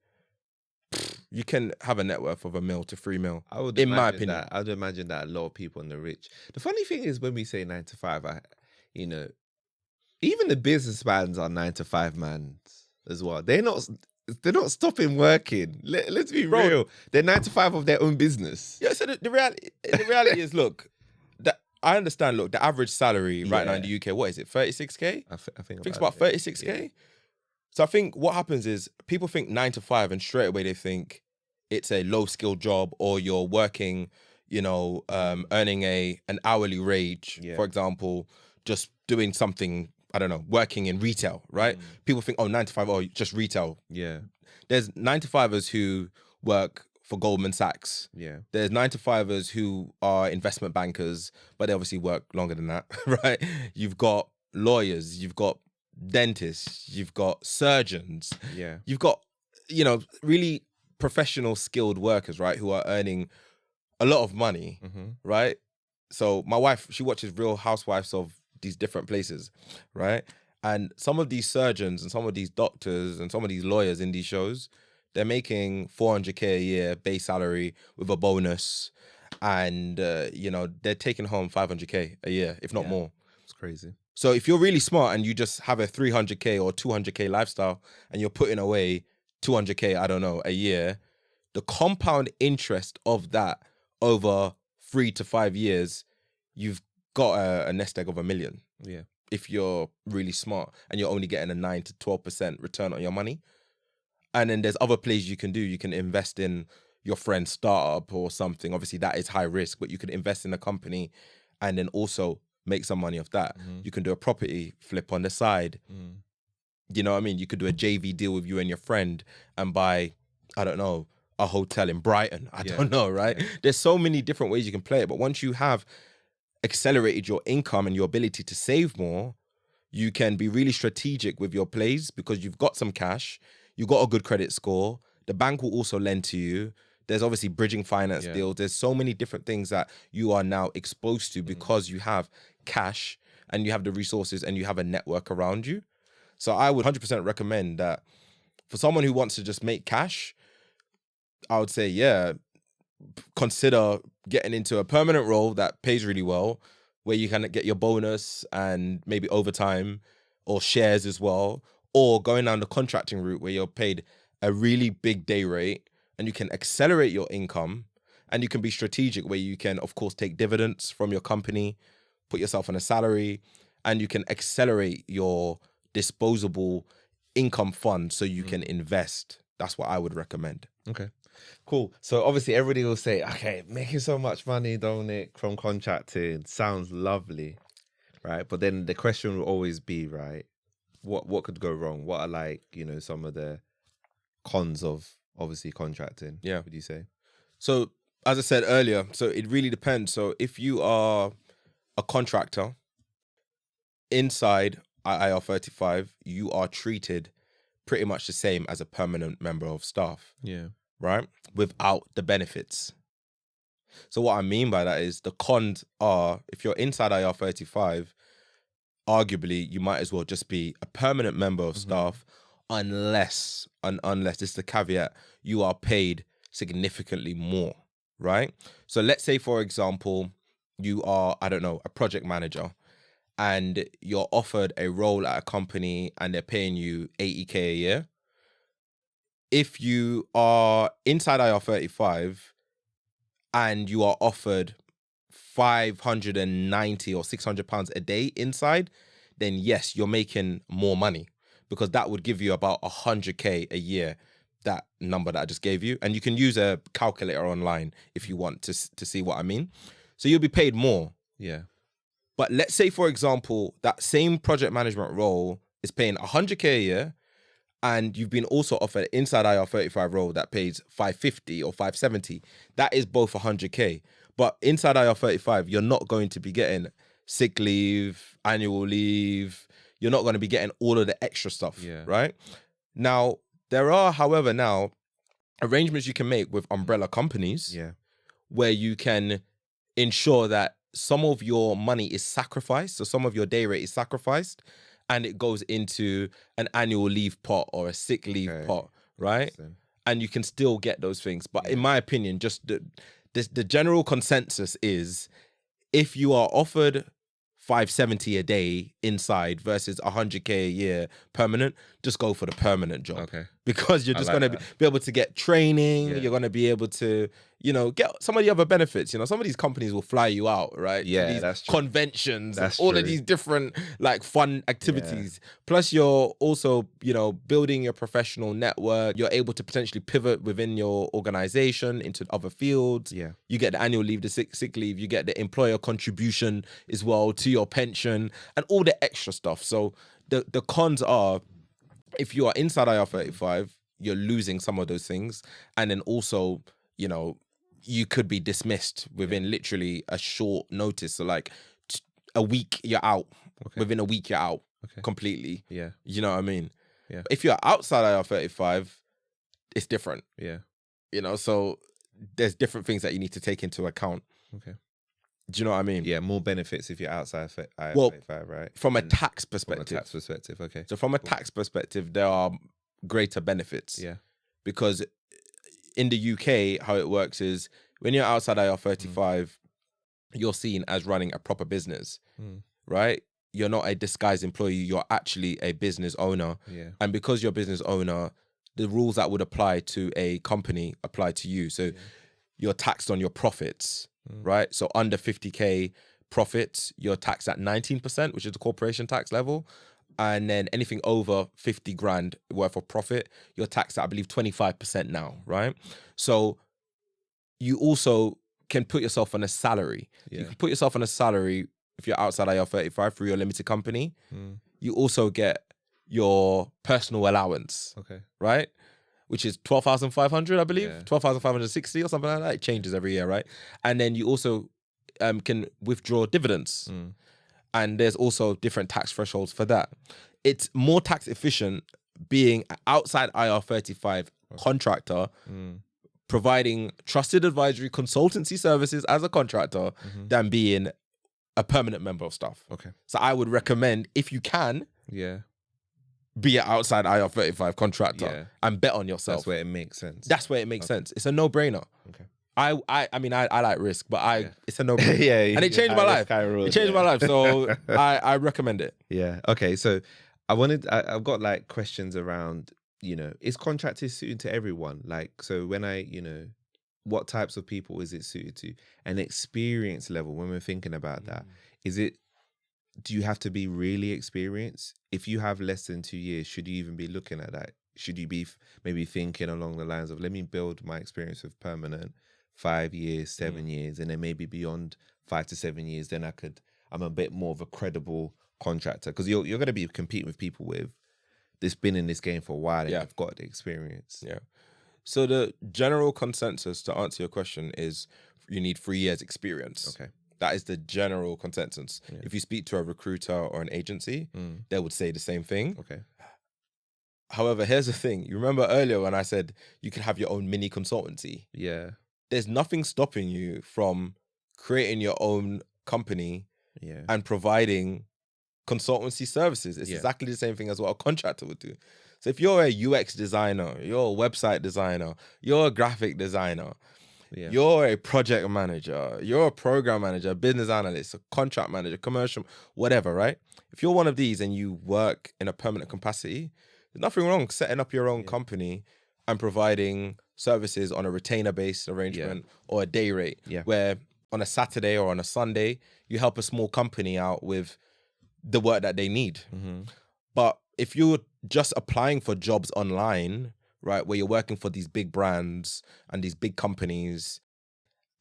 you can have a net worth of $1 mil to 3 mil. In my opinion, I would imagine that a lot of people in the rich. The funny thing is, when we say 9-to-5, you know, even the businessmans are 9-to-5 man as well. They're not stopping working. Let's be real. They're 9-to-5 of their own business. Yeah. So the reality is, look. I understand, look, the average salary right now in the UK, what is it, 36K? I think it's about 36K. Yeah. So I think what happens is people think 9-to-5 and straight away they think it's a low-skilled job, or you're working, you know, earning an hourly wage, for example, just doing something, I don't know, working in retail, right? People think, oh, 9-to-5, oh, just retail. There's 9-to-5ers who work for Goldman Sachs. There's 9-to-5ers who are investment bankers, but they obviously work longer than that, right? You've got lawyers, you've got dentists, you've got surgeons. You've got, you know, really professional skilled workers, right, who are earning a lot of money, right? So my wife, she watches Real Housewives of these different places, right? And some of these surgeons and some of these doctors and some of these lawyers in these shows, they're making 400K a year base salary with a bonus, and you know, they're taking home 500K a year, if not more. It's crazy. So if you're really smart and you just have a 300K or 200K lifestyle and you're putting away 200K, I don't know, a year, the compound interest of that over 3 to 5 years, you've got a nest egg of $1 million. If you're really smart and you're only getting a 9 to 12% return on your money. And then there's other plays you can do. You can invest in your friend's startup or something. Obviously, that is high risk, but you could invest in a company and then also make some money off that. You can do a property flip on the side. You know what I mean? You could do a JV deal with you and your friend and buy, I don't know, a hotel in Brighton. I don't know, right? There's so many different ways you can play it. But once you have accelerated your income and your ability to save more, you can be really strategic with your plays because you've got some cash. You got a good credit score. The bank will also lend to you. There's obviously bridging finance deals. There's so many different things that you are now exposed to because you have cash and you have the resources and you have a network around you. So I would 100% recommend that for someone who wants to just make cash, I would say, consider getting into a permanent role that pays really well. where you can get your bonus and maybe overtime or shares as well, or going down the contracting route where you're paid a really big day rate and you can accelerate your income and you can be strategic where you can, of course, take dividends from your company, put yourself on a salary, and you can accelerate your disposable income fund so you can invest. That's what I would recommend. Okay, cool. So obviously everybody will say, okay, making so much money, Dominic, from contracting sounds lovely, right? But then the question will always be, right, what could go wrong? What are like, you know, some of the cons of obviously contracting? Yeah. Would you say? So as I said earlier, so it really depends. So if you are a contractor inside IR35, you are treated pretty much the same as a permanent member of staff. Yeah. Right? Without the benefits. So what I mean by that is the cons are, if you're inside IR35, arguably you might as well just be a permanent member of staff unless this is the caveat, you are paid significantly more, right? So let's say, for example, you are, I don't know, a project manager and you're offered a role at a company and they're paying you 80K a year. If you are inside IR35 and you are offered 590 or 600 pounds a day inside, then yes, you're making more money because that would give you about 100K a year, that number that I just gave you. And you can use a calculator online if you want to see what I mean. So you'll be paid more. Yeah. But let's say, for example, that same project management role is paying 100K a year, and you've been also offered inside IR35 role that pays 550 or 570. That is both 100K. But inside IR35, you're not going to be getting sick leave, annual leave. You're not going to be getting all of the extra stuff, right? Now, there are, however, now arrangements you can make with umbrella companies where you can ensure that some of your money is sacrificed, so some of your day rate is sacrificed, and it goes into an annual leave pot or a sick leave pot, right? And you can still get those things. But in my opinion, just the general consensus is if you are offered 570 a day inside versus 100K a year permanent, just go for the permanent job. Okay. Because you're just going to be able to get training. You're going to be able to, you know, get some of the other benefits. You know, some of these companies will fly you out, right? Yeah, these that's true. Conventions, that's all of these different like fun activities. Plus you're also, you know, building your professional network. You're able to potentially pivot within your organization into other fields. Yeah. You get the annual leave, the sick leave. You get the employer contribution as well to your pension and all the extra stuff. So the cons are, if you are inside IR35, you're losing some of those things. And then also, you know, you could be dismissed within literally a short notice. So like a week, you're out. Okay. Within a week, you're out completely. Yeah. You know what I mean? Yeah. But if you're outside IR35, it's different. Yeah. You know, so there's different things that you need to take into account. Okay. Do you know what I mean? Yeah, more benefits if you're outside IR35, right? From a tax perspective. From a tax perspective, okay. So from a tax perspective, there are greater benefits. Yeah. Because in the UK, how it works is when you're outside IR35, you're seen as running a proper business, right? You're not a disguised employee. You're actually a business owner. Yeah. And because you're a business owner, the rules that would apply to a company apply to you. So you're taxed on your profits. Right? So under 50K profits, you're taxed at 19%, which is the corporation tax level. And then anything over 50 grand worth of profit, you're taxed at, I believe, 25% now, right? So you also can put yourself on a salary. Yeah. You can put yourself on a salary if you're outside IR35 through your limited company. You also get your personal allowance, right? Which is 12,500, I believe, 12,560 or something like that. It changes every year, right? And then you also can withdraw dividends. And there's also different tax thresholds for that. It's more tax efficient being outside IR35 contractor, providing trusted advisory consultancy services as a contractor than being a permanent member of staff. Okay. So I would recommend, if you can, be an outside IR35 contractor and bet on yourself. That's where it makes sense. That's where it makes sense. It's a no-brainer. Okay. I mean, I like risk, but it's a no. Yeah, and it changed my life. It changed my life, so I recommend it. Yeah. Okay. So I've got like questions around, is contracting suited to everyone? Like, so when what types of people is it suited to? And experience level, when we're thinking about that, do you have to be really experienced? If you have less than 2 years, should you even be looking at that? Should you be maybe thinking along the lines of, let me build my experience with permanent 5 years, 7 years, and then maybe beyond 5 to 7 years, then I'm a bit more of a credible contractor, because you're going to be competing with people that's been in this game for a while and have got the experience. Yeah. So the general consensus to answer your question is you need 3 years experience. Okay. That is the general consensus. Yeah. If you speak to a recruiter or an agency, they would say the same thing. Okay. However, here's the thing. You remember earlier when I said you could have your own mini consultancy? Yeah. There's nothing stopping you from creating your own company and providing consultancy services. It's exactly the same thing as what a contractor would do. So if you're a UX designer, you're a website designer, you're a graphic designer, you're a project manager, you're a program manager, business analyst, a contract manager, commercial, whatever, right? If you're one of these and you work in a permanent capacity, there's nothing wrong setting up your own company and providing services on a retainer-based arrangement or a day rate, where on a Saturday or on a Sunday, you help a small company out with the work that they need. But if you're just applying for jobs online, right, where you're working for these big brands and these big companies,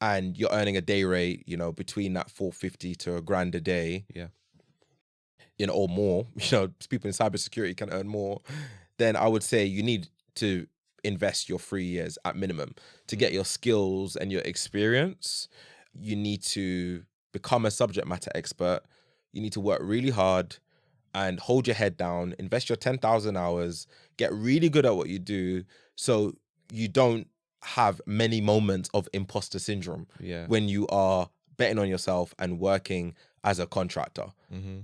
and you're earning a day rate, between that $450 to $1,000 a day, or more, people in cybersecurity can earn more, then I would say you need to invest your 3 years at minimum to get your skills and your experience. You need to become a subject matter expert. You need to work really hard and hold your head down, invest your 10,000 hours, get really good at what you do so you don't have many moments of imposter syndrome when you are betting on yourself and working as a contractor.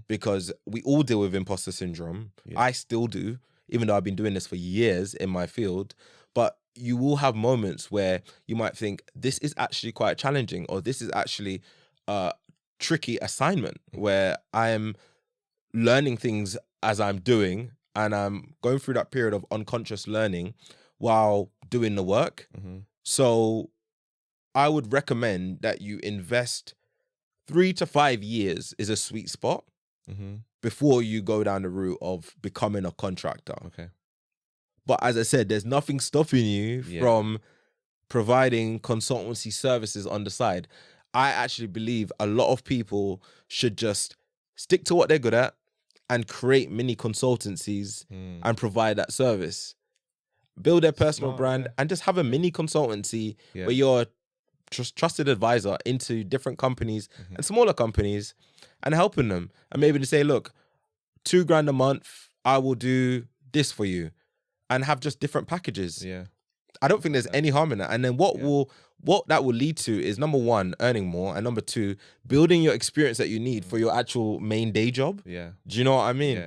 Because we all deal with imposter syndrome. I still do, even though I've been doing this for years in my field. But you will have moments where you might think, this is actually quite challenging, or this is actually a tricky assignment where I am learning things as I'm doing, and I'm going through that period of unconscious learning while doing the work. So I would recommend that you invest 3 to 5 years is a sweet spot before you go down the route of becoming a contractor. Okay. But as I said, there's nothing stopping you from providing consultancy services on the side. I actually believe a lot of people should just stick to what they're good at and create mini consultancies and provide that service. Build their personal brand and just have a mini consultancy where you're trusted advisor into different companies and smaller companies and helping them. And maybe to say, look, $2,000 a month, I will do this for you, and have just different packages. I don't think there's any harm in that. And then what that will lead to is, number one, earning more, and number two, building your experience that you need for your actual main day job. Do you know what I mean?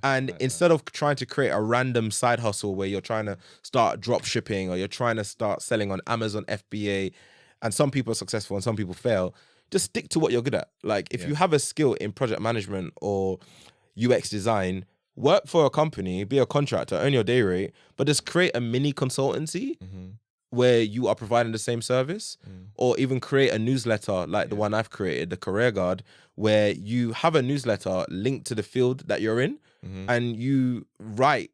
And instead of trying to create a random side hustle where you're trying to start drop shipping or you're trying to start selling on Amazon FBA, and some people are successful and some people fail, just stick to what you're good at. Like if you have a skill in project management or UX design, work for a company, be a contractor, earn your day rate, but just create a mini consultancy where you are providing the same service, or even create a newsletter like the one I've created, the Career Guard, where you have a newsletter linked to the field that you're in, and you write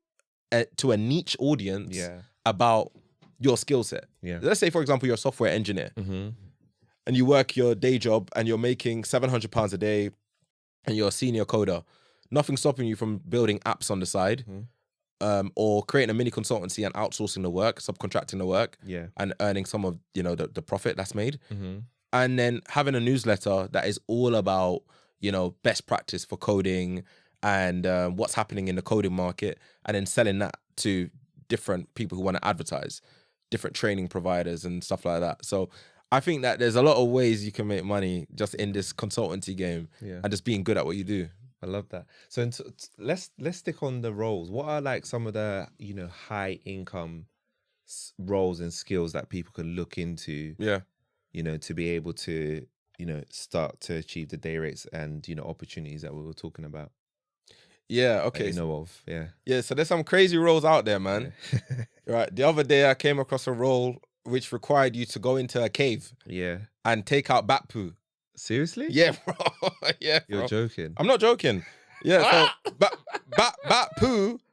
to a niche audience about your skill set. Let's say, for example, you're a software engineer and you work your day job and you're making £700 a day and you're a senior coder. Nothing stopping you from building apps on the side, or creating a mini consultancy and outsourcing the work, subcontracting the work, and earning some of the profit that's made, and then having a newsletter that is all about best practice for coding and what's happening in the coding market, and then selling that to different people who want to advertise, different training providers and stuff like that. So I think that there's a lot of ways you can make money just in this consultancy game and just being good at what you do. I love that. So let's stick on the roles. What are like some of the high income roles and skills that people can look into. Yeah. You know, to be able to, you know, start to achieve the day rates and, you know, opportunities that we were talking about. Yeah. Okay. That you know of. Yeah. Yeah. So there's some crazy roles out there, man. Yeah. Right. The other day I came across a role which required you to go into a cave Yeah. and take out bat poo. Seriously? Yeah, bro. Yeah, bro. You're joking. I'm not joking. Yeah. So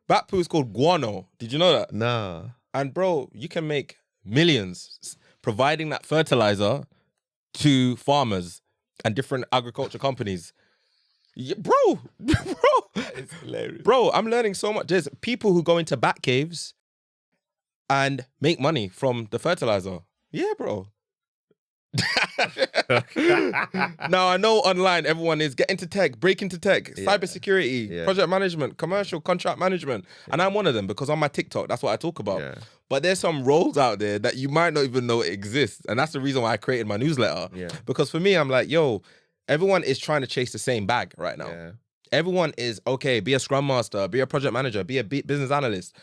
bat poo is called guano. Did you know that? Nah. And bro, you can make millions providing that fertilizer to farmers and different agriculture companies. Yeah, bro. It's hilarious. Bro, I'm learning so much. There's people who go into bat caves and make money from the fertilizer. Yeah, bro. Now I know online everyone is get into tech, break into tech, cybersecurity, project management, commercial contract management, and I'm one of them because on my TikTok that's what I talk about. Yeah. But there's some roles out there that you might not even know exist, and that's the reason why I created my newsletter. Yeah. Because for me, I'm like, yo, everyone is trying to chase the same bag right now. Yeah. Everyone is okay. Be a scrum master, be a project manager, be a business analyst,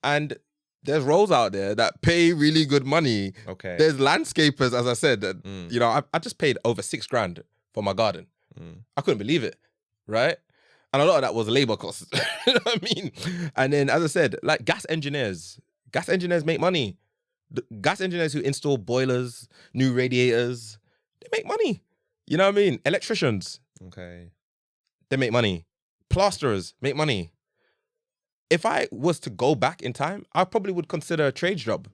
and there's roles out there that pay really good money. Okay. There's landscapers, as I said, that, you know, I just paid over $6,000 for my garden. I couldn't believe it, right? And a lot of that was labor costs. You know what I mean? And then, as I said, like gas engineers make money. The gas engineers who install boilers, new radiators, they make money. You know what I mean? Electricians, Okay. they make money. Plasterers make money. If I was to go back in time, I probably would consider a trades job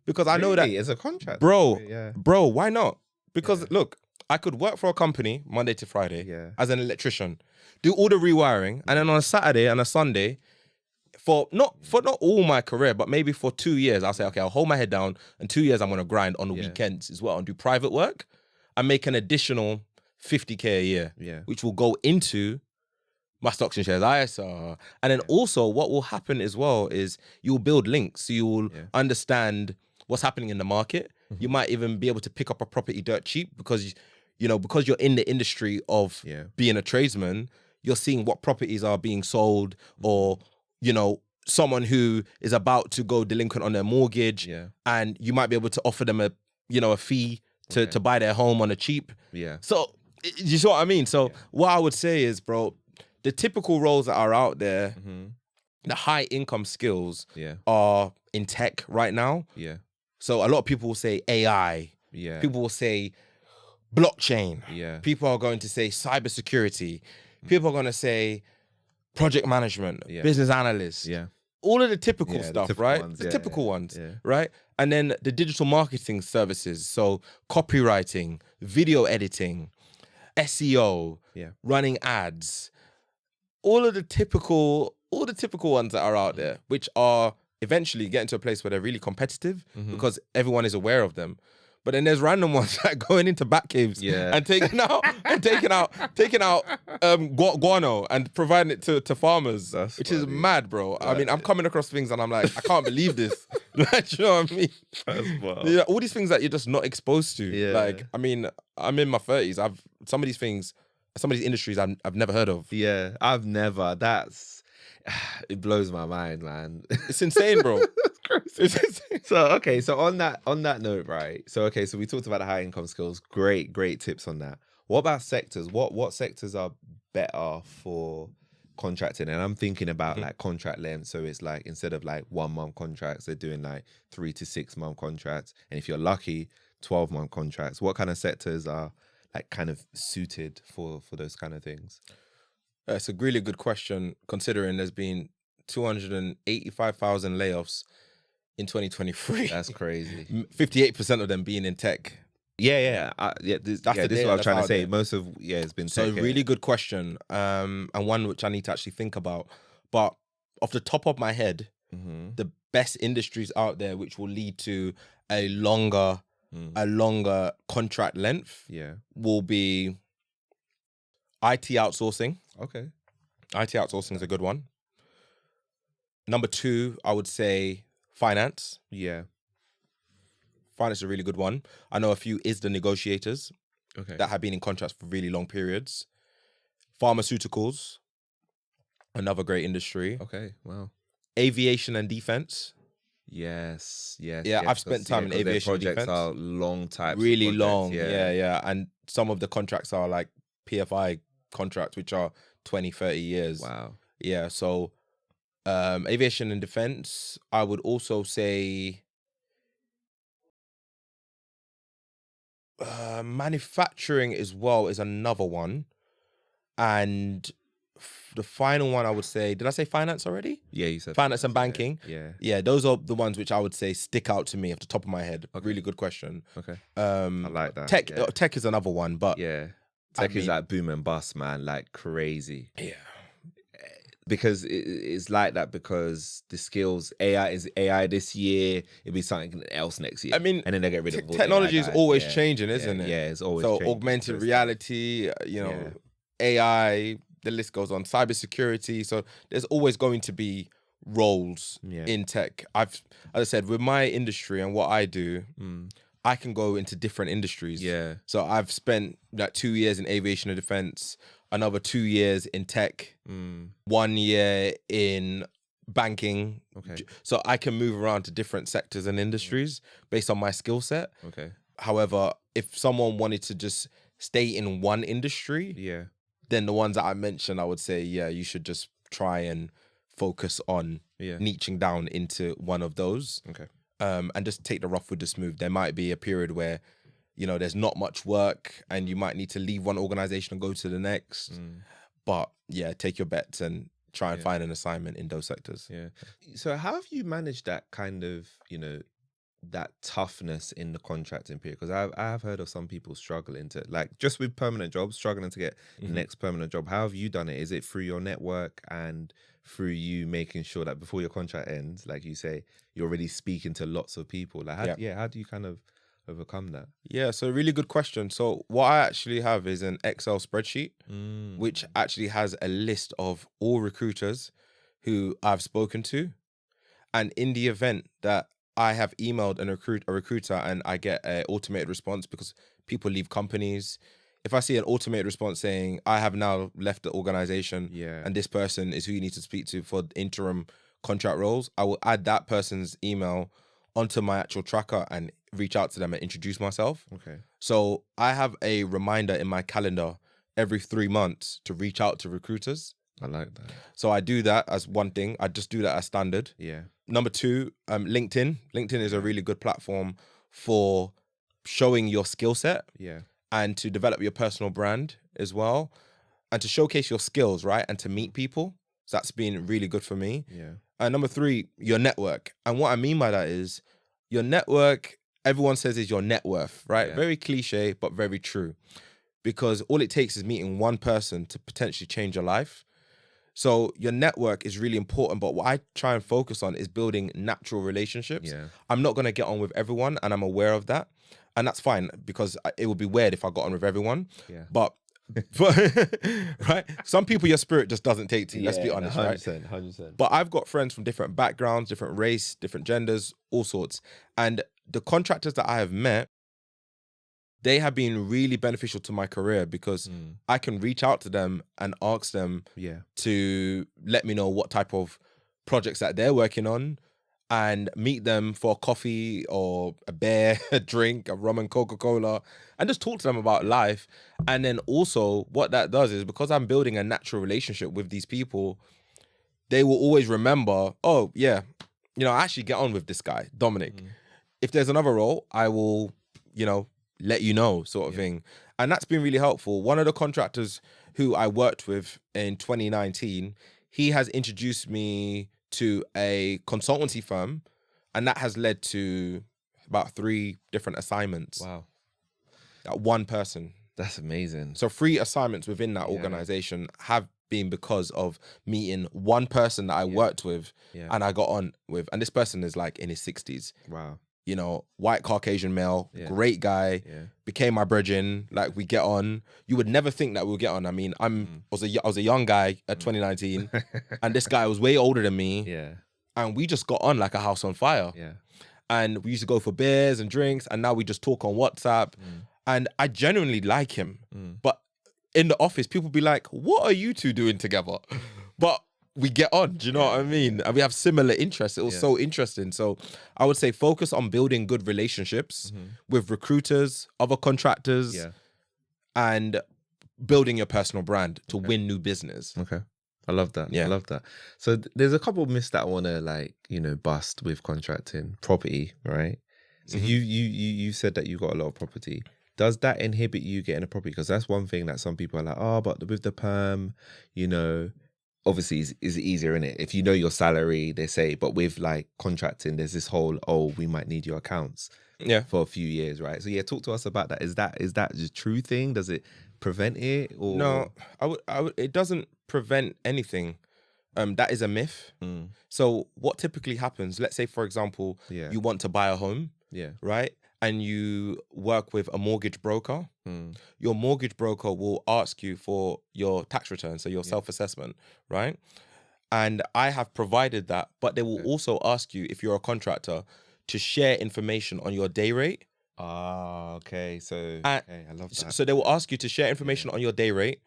because I know that as a contract, bro, yeah. bro, why not? Because look, I could work for a company Monday to Friday as an electrician, do all the rewiring, and then on a Saturday and a Sunday, for not all my career, but maybe for 2 years, I'll say, okay, I'll hold my head down, and 2 years I'm gonna grind on the weekends as well and do private work and make an additional 50K a year, which will go into my stocks and shares ISR. And then also what will happen as well is you'll build links. So you'll understand what's happening in the market. You might even be able to pick up a property dirt cheap because, you know, because you're in the industry of being a tradesman, you're seeing what properties are being sold or, you know, someone who is about to go delinquent on their mortgage and you might be able to offer them a fee to buy their home on a cheap. Yeah. So you see what I mean? So what I would say is, bro, the typical roles that are out there, the high income skills are in tech right now. Yeah. So a lot of people will say AI. Yeah. People will say blockchain. Yeah. People are going to say cybersecurity. People are going to say project management, business analyst. Yeah. All of the typical stuff, typical right? ones, The yeah, typical yeah, ones, yeah. right? And then the digital marketing services. So copywriting, video editing, SEO, running ads. All the typical ones that are out there, which are eventually getting to a place where they're really competitive because everyone is aware of them. But then there's random ones that are going into bat caves and taking out guano and providing it to farmers, which is mad, bro. I mean, I'm coming across things and I'm like, I can't believe this. Like, you know what I mean? That's wild. Yeah, all these things that you're just not exposed to. Yeah. Like, I mean, I'm in my 30s. Some of these industries I've never heard of. Yeah, I've never. It blows my mind, man. It's insane, bro. It's crazy. So on that note, right? So we talked about the high income skills. Great tips on that. What about sectors? What sectors are better for contracting? And I'm thinking about like contract length. So it's like instead of like 1 month contracts, they're doing like 3 to 6 month contracts. And if you're lucky, 12-month contracts. What kind of sectors are like kind of suited for those kind of things? It's a really good question, considering there's been 285,000 layoffs in 2023. That's crazy. 58% of them being in tech. This is what I was trying to say. There. Most of it's been so tech. A really good question, and one which I need to actually think about. But off the top of my head, the best industries out there which will lead to a longer contract length will be IT outsourcing. Okay. IT outsourcing is a good one. Number 2, I would say finance. Yeah. Finance is a really good one. I know a few ISDA negotiators that have been in contracts for really long periods. Pharmaceuticals, another great industry. Okay, wow. Aviation and defense. Yes. Yeah, I've spent time in aviation projects defense. are long types. Really of projects. long. Yeah. And some of the contracts are like PFI contracts, which are 20, 30 years. Wow. Yeah. So aviation and defense, I would also say manufacturing as well is another one. And the final one I would say, did I say finance already? Yeah, you said finance and banking. Yeah. Those are the ones which I would say stick out to me off the top of my head. Okay. Really good question. Okay. I like that. Tech is another one, but tech is like boom and bust, man, like crazy. Yeah. Because it's like that because the skills, AI this year, it'll be something else next year. I mean, and then they get rid of all technology is always changing, isn't it? Yeah, it's always so changing. Augmented reality, AI, the list goes on. Cybersecurity. So there's always going to be roles in tech. As I said, with my industry and what I do, I can go into different industries. Yeah. So I've spent like 2 years in aviation and defense, another 2 years in tech, 1 year in banking. Okay. So I can move around to different sectors and industries based on my skill set. Okay. However, if someone wanted to just stay in one industry, then the ones that I mentioned, I would say, you should just try and focus on niching down into one of those. Okay. And just take the rough with the smooth. There might be a period where, there's not much work and you might need to leave one organization and go to the next. But take your bets and try and find an assignment in those sectors. Yeah. So how have you managed that kind of, that toughness in the contracting period? Because I have heard of some people struggling to, like, just with permanent jobs, struggling to get the next permanent job. How have you done it? Is it through your network and through you making sure that before your contract ends, like you say, you're already speaking to lots of people? Like, how do you kind of overcome that? Yeah, so really good question. So what I actually have is an Excel spreadsheet, which actually has a list of all recruiters who I've spoken to. And in the event that I have emailed a recruiter and I get an automated response, because people leave companies. If I see an automated response saying, I have now left the organization and this person is who you need to speak to for interim contract roles, I will add that person's email onto my actual tracker and reach out to them and introduce myself. Okay. So I have a reminder in my calendar every 3 months to reach out to recruiters. I like that. So I do that as one thing. I just do that as standard. Yeah. Number two, LinkedIn. LinkedIn is a really good platform for showing your skill set. Yeah. And to develop your personal brand as well. And to showcase your skills, right? And to meet people. So that's been really good for me. Yeah. And number three, your network. And what I mean by that is your network, everyone says is your net worth, right? Yeah. Very cliche, but very true. Because all it takes is meeting one person to potentially change your life. So your network is really important, but what I try and focus on is building natural relationships. Yeah. I'm not going to get on with everyone, and I'm aware of that. And that's fine, because it would be weird if I got on with everyone. Yeah. But right? Some people your spirit just doesn't take to. Let's be honest, 100%, right? 100%. But I've got friends from different backgrounds, different race, different genders, all sorts. And the contractors that I have met, they have been really beneficial to my career, because I can reach out to them and ask them to let me know what type of projects that they're working on, and meet them for a coffee or a beer, a drink, a rum and Coca-Cola, and just talk to them about life. And then also what that does is, because I'm building a natural relationship with these people, they will always remember, oh yeah, I actually get on with this guy, Dominic. If there's another role, I will, let you know, sort of thing. And that's been really helpful. One of the contractors who I worked with in 2019, he has introduced me to a consultancy firm, and that has led to about 3 different assignments. Wow. One person. That's amazing. So 3 assignments within that organization have been because of meeting one person that I worked with and I got on with. And this person is like in his 60s. Wow. White Caucasian male, great guy, became my brethren. Like, we get on. You would never think that we'll get on. I mean, I was a young guy at 2019, and this guy was way older than me. Yeah. And we just got on like a house on fire. Yeah. And we used to go for beers and drinks, and now we just talk on WhatsApp. And I genuinely like him. But in the office, people be like, what are you two doing together? But we get on. Do you know what I mean? And we have similar interests. It was so interesting. So I would say focus on building good relationships with recruiters, other contractors, and building your personal brand to win new business. Okay. I love that. I love that. So there's a couple of myths that I want to like, you know, bust with contracting. Property, right? So you said that you got a lot of property. Does that inhibit you getting a property? Because that's one thing that some people are like, oh, but with the perm, you know, obviously is easier in it. If you know your salary, they say, but with like contracting, there's this whole, oh, we might need your accounts for a few years, right? So talk to us about that. Is that the true thing? Does it prevent it? Or no, I would it doesn't prevent anything. That is a myth. So what typically happens, let's say for example, you want to buy a home, right? And you work with a mortgage broker, your mortgage broker will ask you for your tax return, so your self-assessment, right? And I have provided that, but they will also ask you, if you're a contractor, to share information on your day rate. Ah, okay. So I love that. So they will ask you to share information on your day rate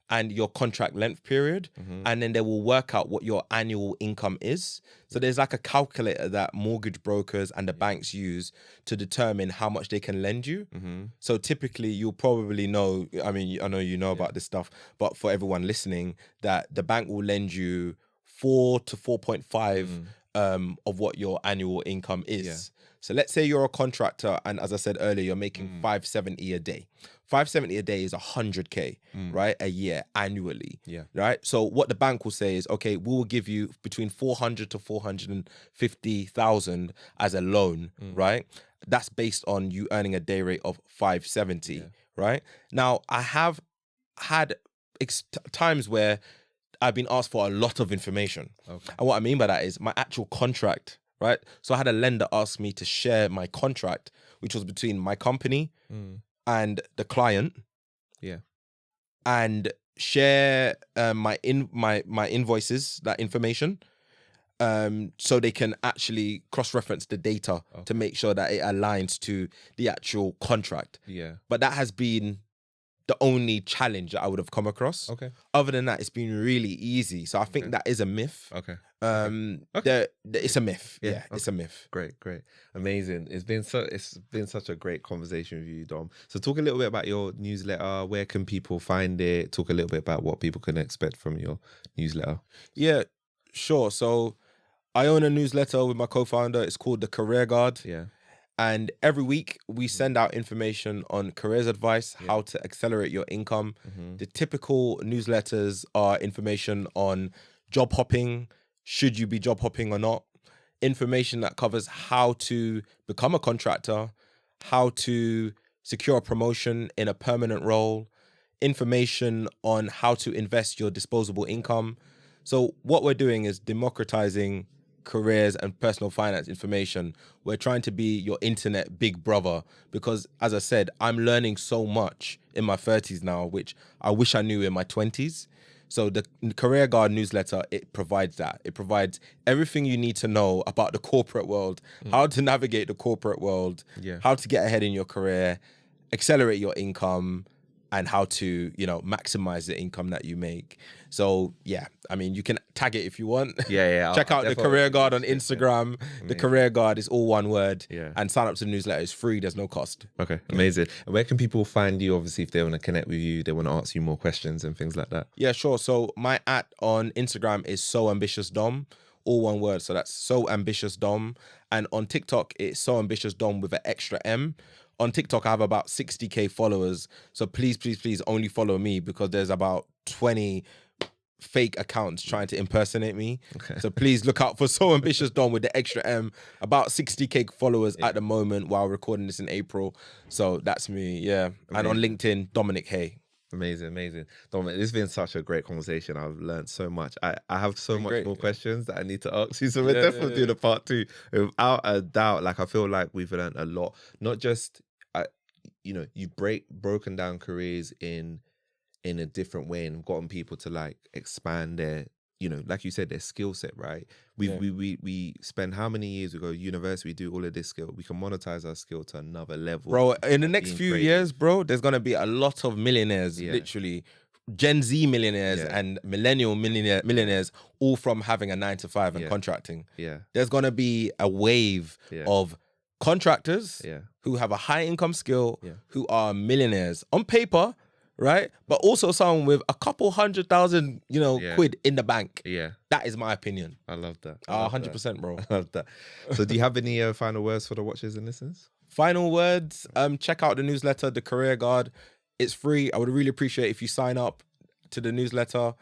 and your contract length period, and then they will work out what your annual income is. So there's like a calculator that mortgage brokers and the banks use to determine how much they can lend you. So typically you'll probably know, I mean, I know you know about this stuff, but for everyone listening, that the bank will lend you 4 to 4.5 of what your annual income is. So let's say you're a contractor, and as I said earlier, you're making 570 a day. 570 a day is 100K, right? A year, annually, right? So what the bank will say is, okay, we will give you between 400 to 450,000 as a loan, right? That's based on you earning a day rate of 570, right? Now, I have had times where I've been asked for a lot of information. And what I mean by that is my actual contract, right? So I had a lender ask me to share my contract, which was between my company and the client. And share my invoices, that information, so they can actually cross-reference the data to make sure that it aligns to the actual contract. But that has been the only challenge that I would have come across. Other than that, it's been really easy. So I think that is a myth. It's a myth. It's a myth. Great. Amazing. It's been such a great conversation with you, Dom. So talk a little bit about your newsletter. Where can people find it? Talk a little bit about what people can expect from your newsletter. Yeah, sure. So I own a newsletter with my co-founder. It's called The Career Guard. And every week we send out information on careers advice, how to accelerate your income. The typical newsletters are information on job hopping, should you be job hopping or not, information that covers how to become a contractor, how to secure a promotion in a permanent role, information on how to invest your disposable income. So what we're doing is democratizing careers and personal finance information. We're trying to be your internet big brother, because as I said, I'm learning so much in my 30s now, which I wish I knew in my 20s. So the Career Guard newsletter, it provides that. It provides everything you need to know about the corporate world, how to navigate the corporate world, how to get ahead in your career, accelerate your income, and how to, you know, maximize the income that you make. So yeah, I mean, you can tag it if you want. Check out the Career Guard on Instagram. The Career Guard is all one word. And sign up to the newsletter. It's free. There's no cost. Okay, amazing. And where can people find you? Obviously, if they want to connect with you, they want to ask you more questions and things like that. Yeah, sure. So my @ on Instagram is Soambitious, all one word. So that's Soambitious. And on TikTok, it's Soambitious with an extra M. On TikTok, I have about 60K followers. So please only follow me, because there's about 20 fake accounts trying to impersonate me. So please look out for Soambitious with the extra M. About 60K followers at the moment while recording this in April. So that's me, Amazing. And on LinkedIn, Dominic Hay. Amazing. Dominic, this has been such a great conversation. I've learned so much. I have so much more questions that I need to ask you. So we're definitely doing a part 2. Without a doubt, like I feel like we've learned a lot. Not just, you know, you've broken down careers in a different way and gotten people to like expand their, you know, like you said, their skill set, right? We spend how many years, we go to university, we do all of this skill. We can monetize our skill to another level. Bro, in the next few years, bro, there's going to be a lot of millionaires literally Gen Z millionaires and millennial millionaires all from having a 9 to 5 and contracting. There's going to be a wave of contractors who have a high income skill, who are millionaires on paper, right? But also someone with a couple 100,000, quid in the bank. That is my opinion. I love that. 100%, bro. I love that. So do you have any final words for the watchers and listeners? Final words, check out the newsletter, The Career Guard. It's free. I would really appreciate if you sign up to the newsletter.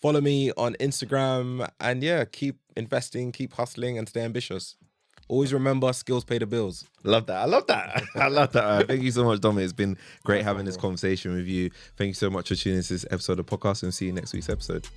Follow me on Instagram, and keep investing, keep hustling, and stay ambitious. Always remember, skills pay the bills. Love that. I love that. I love that. Thank you so much, Dominic. It's been great having this conversation with you. Thank you so much for tuning into this episode of the podcast, and see you next week's episode.